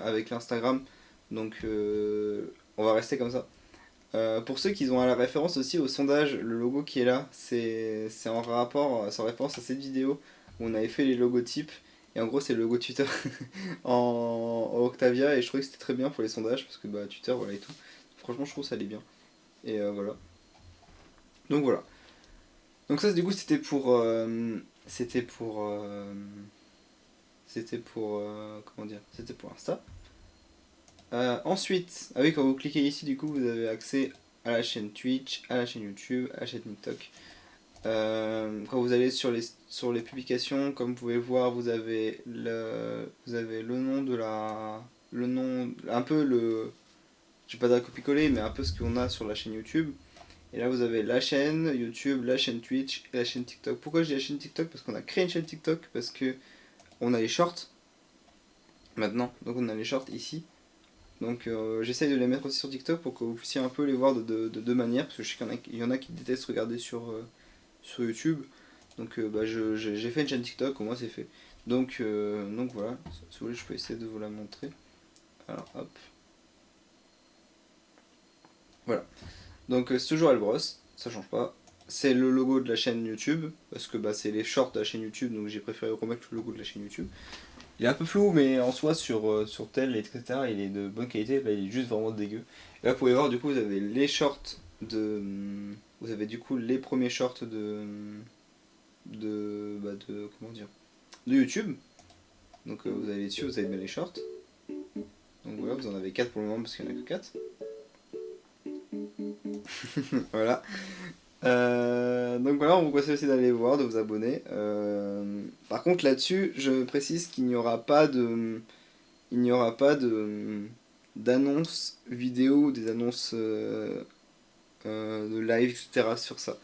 avec l'Instagram. Donc on va rester comme ça. Pour ceux qui ont la référence aussi au sondage, le logo qui est là, c'est en référence à cette vidéo où on avait fait les logotypes. Et en gros c'est le logo Twitter en Octavia, et je trouvais que c'était très bien pour les sondages parce que Twitter voilà et tout. Franchement je trouve ça allait bien. Et voilà. Donc voilà. Donc ça du coup c'était pour Insta. Ensuite, quand vous cliquez ici, du coup, vous avez accès à la chaîne Twitch, à la chaîne YouTube, à la chaîne TikTok. Quand vous allez sur les publications, comme vous pouvez le voir, vous avez le nom, un peu je vais pas dire copier-coller, mais un peu ce qu'on a sur la chaîne YouTube. Et là vous avez la chaîne YouTube, la chaîne Twitch et la chaîne TikTok. Pourquoi je dis la chaîne TikTok? Parce qu'on a créé une chaîne TikTok, parce que on a les shorts maintenant, donc on a les shorts ici. Donc j'essaye de les mettre aussi sur TikTok pour que vous puissiez un peu les voir de deux manières, parce que je sais qu'il y en a qui détestent regarder sur YouTube. Donc j'ai fait une chaîne TikTok, au moins c'est fait. Donc voilà, si vous voulez je peux essayer de vous la montrer. Alors hop. Voilà. Donc c'est toujours Elbros, ça change pas. C'est le logo de la chaîne YouTube, parce que c'est les shorts de la chaîne YouTube, donc j'ai préféré remettre le logo de la chaîne YouTube. Il est un peu flou, mais en soi sur tel, etc., il est de bonne qualité. Là, il est juste vraiment dégueu. Et là, vous pouvez voir, du coup, vous avez les shorts de... Vous avez du coup les premiers shorts comment dire, de YouTube. Donc vous allez dessus, vous avez bien les shorts. Donc voilà, vous en avez 4 pour le moment, parce qu'il n'y en a que 4. Voilà. Donc voilà, on vous conseille aussi d'aller voir, de vous abonner. Par contre là-dessus, je précise qu'il n'y aura pas d'annonces vidéo, des annonces de live, etc. sur ça.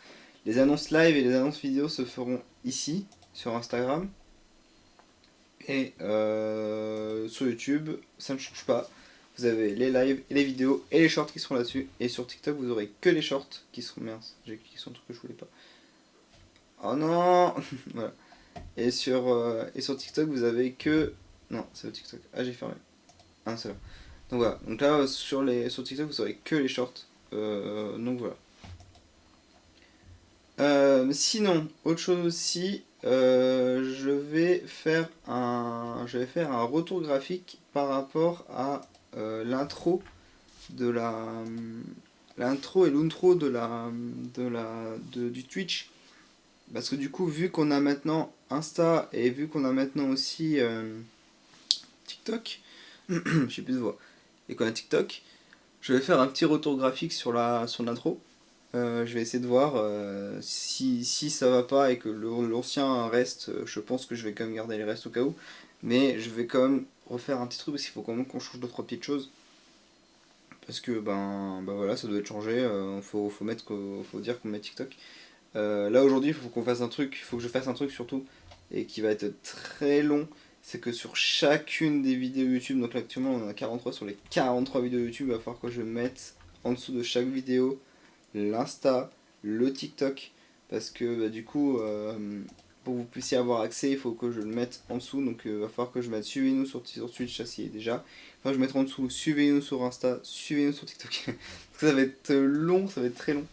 Les annonces live et les annonces vidéo se feront ici, sur Instagram. Et sur YouTube, ça ne change pas. Vous avez les lives et les vidéos et les shorts qui seront là-dessus. Et sur TikTok, vous aurez que les shorts qui seront... Mince, j'ai cliqué sur un truc que je voulais pas. Oh non. Voilà. Et sur TikTok, vous avez que... Non, c'est le TikTok. Ah, j'ai fermé. Ah, c'est là. Donc voilà. Donc là, sur TikTok, vous aurez que les shorts. Donc voilà. Sinon, autre chose aussi, je vais faire un retour graphique par rapport à l'intro et l'outro du Twitch, parce que du coup, vu qu'on a maintenant Insta et vu qu'on a maintenant aussi TikTok, je sais plus de voix, et qu'on a TikTok, je vais faire un petit retour graphique sur l'intro. Je vais essayer de voir si ça va pas et que l'ancien reste. Je pense que je vais quand même garder les restes au cas où, mais je vais quand même refaire un petit truc parce qu'il faut quand même qu'on change 2-3 petites choses, parce que voilà, ça doit être changé. Faut dire qu'on met TikTok. Là aujourd'hui il faut qu'on fasse un truc, il faut que je fasse un truc surtout, et qui va être très long. C'est que sur chacune des vidéos YouTube, donc là actuellement on en a 43, sur les 43 vidéos YouTube, il va falloir que je mette en dessous de chaque vidéo l'Insta, le TikTok, parce que du coup pour que vous puissiez avoir accès, il faut que je le mette en dessous. Donc il va falloir que je mette suivez-nous sur Twitch, ça s'y est déjà. Enfin, je mettrai en dessous suivez-nous sur Insta, suivez-nous sur TikTok. Ça va être long, ça va être très long.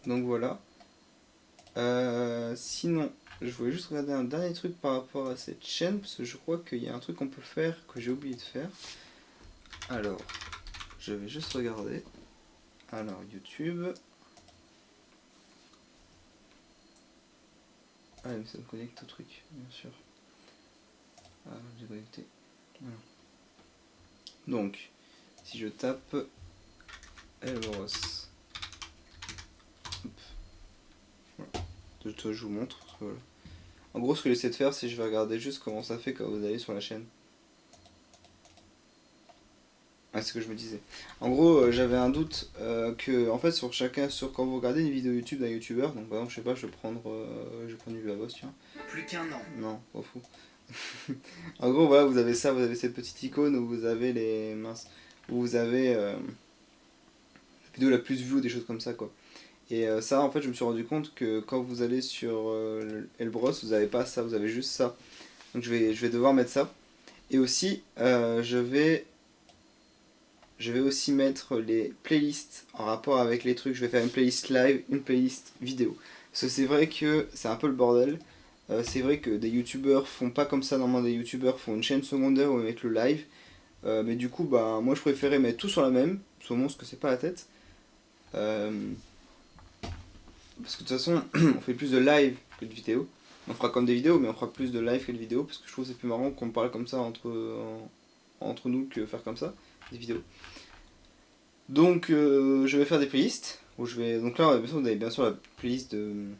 Donc voilà. Sinon, je voulais juste regarder un dernier truc par rapport à cette chaîne, parce que je crois qu'il y a un truc qu'on peut faire que j'ai oublié de faire. Alors, je vais juste regarder. Alors, YouTube. Ah, mais ça me connecte au truc, bien sûr. Ah, j'ai connecté. Voilà. Donc, si je tape Elbros. Voilà. Je vous montre. Voilà. En gros, ce que j'essaie de faire, c'est que je vais regarder juste comment ça fait quand vous allez sur la chaîne. Ah, c'est ce que je me disais. En gros, j'avais un doute que, en fait, quand vous regardez une vidéo YouTube d'un youtubeur, donc par exemple, je sais pas, je vais prendre du Babos, tiens. Plus qu'un an. Non, pas fou. En gros, voilà, vous avez ça, vous avez cette petite icône où vous avez où vous avez la vidéo la plus vue ou des choses comme ça, quoi. Et ça, en fait, je me suis rendu compte que quand vous allez sur Elbros, vous n'avez pas ça, vous avez juste ça. Donc je vais devoir mettre ça. Et aussi, je vais aussi mettre les playlists en rapport avec les trucs. Je vais faire une playlist live, une playlist vidéo. Parce que c'est vrai que c'est un peu le bordel. C'est vrai que des youtubeurs font pas comme ça. Normalement, des youtubeurs font une chaîne secondaire où ils mettent le live. Mais du coup, moi je préférais mettre tout sur la même. Parce qu'au moins, ce que c'est pas la tête. Parce que de toute façon, on fait plus de live que de vidéo. On fera comme des vidéos, mais on fera plus de live que de vidéo. Parce que je trouve que c'est plus marrant qu'on parle comme ça entre nous que faire comme ça, des vidéos. Donc je vais faire des playlists. Donc là, vous avez bien sûr la playlist de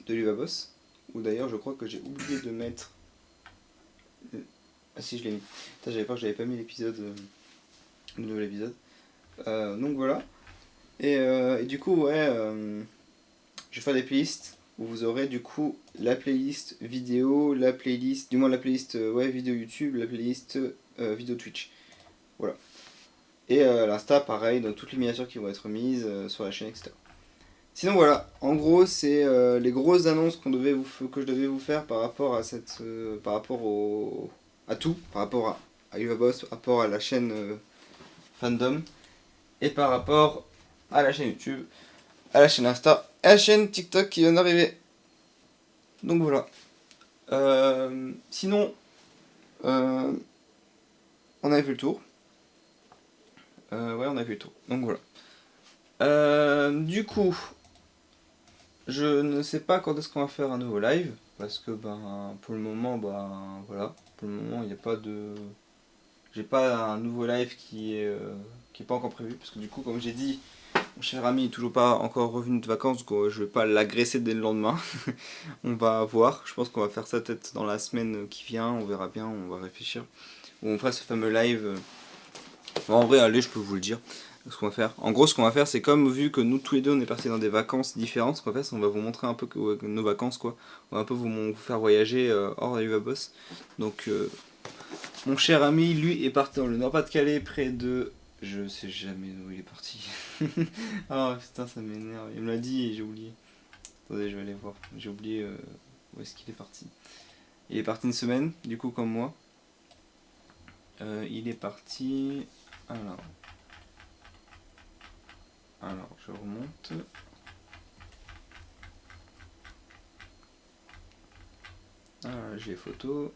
Luvabos. Où d'ailleurs, je crois que j'ai oublié de mettre... Ah si, je l'ai mis. J'avais peur que j'avais pas mis l'épisode, le nouvel épisode. Donc voilà. Et du coup, ouais, je vais faire des playlists où vous aurez du coup la playlist vidéo, la playlist, du moins la playlist ouais, vidéo YouTube, la playlist vidéo Twitch. Voilà. Et l'Insta, pareil, dans toutes les miniatures qui vont être mises sur la chaîne, etc. Sinon voilà, en gros c'est les grosses annonces que je devais vous faire par rapport à par rapport à tout, par rapport à UvaBoss, par rapport à la chaîne Fandom, et par rapport à la chaîne YouTube, à la chaîne Insta, et à la chaîne TikTok qui vient d'arriver. Donc voilà. Sinon, on avait fait le tour. Ouais, on a fait le tour. Donc voilà. Du coup, je ne sais pas quand est-ce qu'on va faire un nouveau live, parce que ben pour le moment, ben voilà, pour le moment il n'y a pas de, j'ai pas un nouveau live qui est pas encore prévu, parce que du coup comme j'ai dit, mon cher ami est toujours pas encore revenu de vacances, donc je vais pas l'agresser dès le lendemain. On va voir, je pense qu'on va faire ça peut-être dans la semaine qui vient, on verra bien, on va réfléchir, où on fera ce fameux live. Bon, en vrai, allez, je peux vous le dire. Ce qu'on va faire. En gros, ce qu'on va faire, c'est comme vu que nous tous les deux on est partis dans des vacances différentes, ce qu'on va faire, c'est qu'on va vous montrer un peu nos vacances, quoi. On va un peu vous faire voyager hors UvaBoss. Donc, mon cher ami, lui, est parti dans le Nord-Pas-de-Calais, près de. Je sais jamais où il est parti. Ah putain, ça m'énerve. Il me l'a dit et j'ai oublié. Attendez, je vais aller voir. J'ai oublié où est-ce qu'il est parti. Il est parti une semaine, du coup, comme moi. Il est parti. Alors, je remonte. J'ai les photos.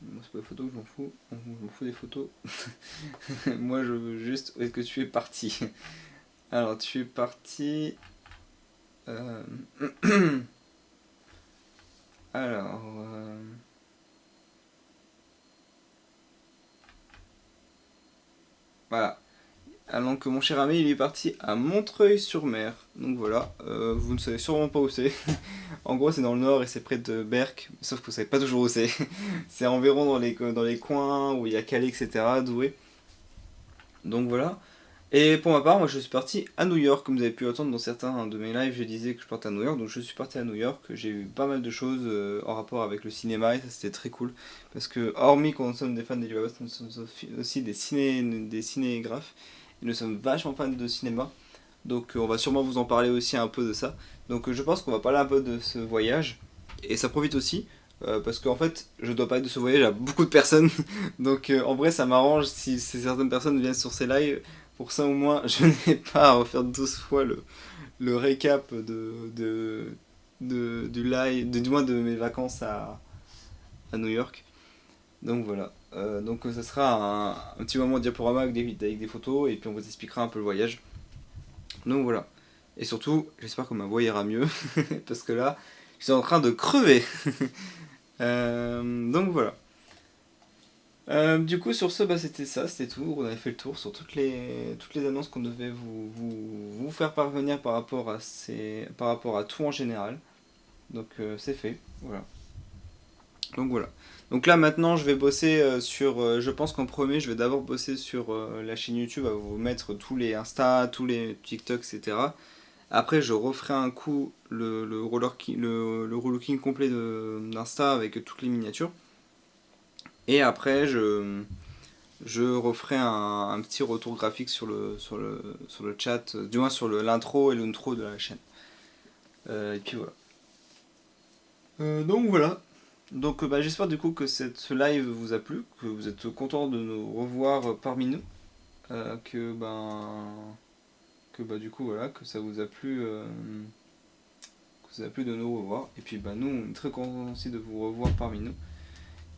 Moi, c'est pas les photos que je m'en fous. Je m'en fous des photos. Moi, je veux juste où est-ce que tu es parti. Alors, tu es parti. Alors. Voilà. Alors que mon cher ami il est parti à Montreuil-sur-Mer. Donc voilà, vous ne savez sûrement pas où c'est. En gros c'est dans le nord et c'est près de Berck, sauf que vous savez pas toujours où c'est. C'est environ dans les coins où il y a Calais, etc. Douai. Donc voilà. Et pour ma part, moi je suis parti à New York, comme vous avez pu entendre dans certains de mes lives, je disais que je partais à New York, donc je suis parti à New York, j'ai eu pas mal de choses en rapport avec le cinéma et ça c'était très cool, parce que hormis qu'on sommes des fans des UvaBoss, nous sommes aussi des cinégraphes, et nous sommes vachement fans de cinéma, donc on va sûrement vous en parler aussi un peu de ça, donc je pense qu'on va parler un peu de ce voyage, et ça profite aussi, parce qu'en fait je dois parler de ce voyage à beaucoup de personnes, donc en vrai ça m'arrange si certaines personnes viennent sur ces lives. Pour ça au moins, je n'ai pas à refaire 12 fois le récap du live, du moins de mes vacances à New York. Donc voilà. Donc ça sera un petit moment de diaporama avec des photos et puis on vous expliquera un peu le voyage. Donc voilà. Et surtout, j'espère que ma voix ira mieux parce que là, je suis en train de crever. Donc voilà. Du coup sur ce c'était ça, c'était tout, on avait fait le tour sur toutes les annonces qu'on devait vous faire parvenir par rapport à tout en général. Donc c'est fait, voilà. Donc voilà. Donc là maintenant je vais bosser je pense qu'en premier je vais d'abord bosser sur la chaîne YouTube, à vous mettre tous les Insta, tous les TikTok, etc. Après je referai un coup le relooking complet d'Insta avec toutes les miniatures. Et après, je referai un petit retour graphique sur le chat, du moins sur l'intro et l'outro de la chaîne. Et puis voilà. Donc voilà. Donc j'espère du coup que ce live vous a plu, que vous êtes contents de nous revoir parmi nous. Que du coup voilà, que ça vous a plu. Que ça a plu de nous revoir. Et puis nous, on est très contents aussi de vous revoir parmi nous.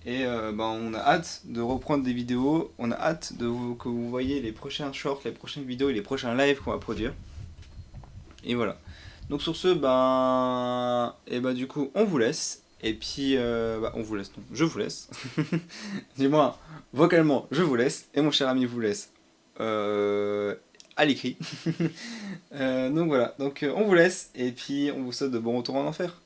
Et on a hâte de reprendre des vidéos, on a hâte que vous voyez les prochains shorts, les prochaines vidéos et les prochains lives qu'on va produire. Et voilà. Donc sur ce, du coup, on vous laisse. Et puis, on vous laisse, non, je vous laisse. Du moins, vocalement, je vous laisse. Et mon cher ami vous laisse à l'écrit. Donc voilà, donc on vous laisse. Et puis, on vous souhaite de bons retours en enfer.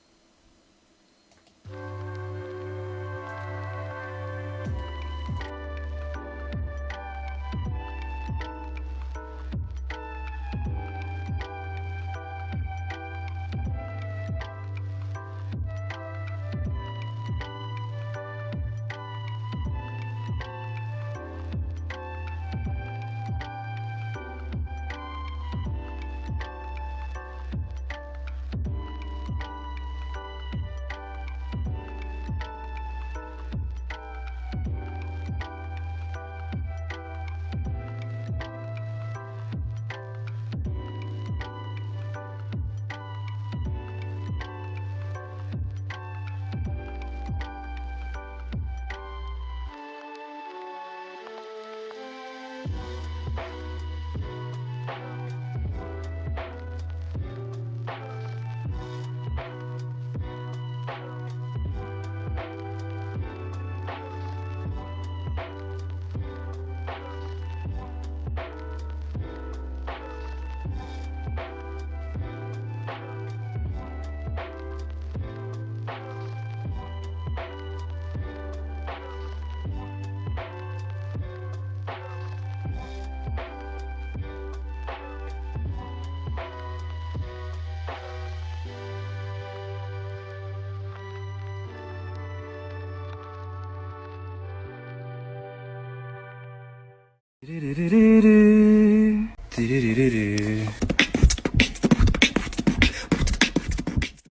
Do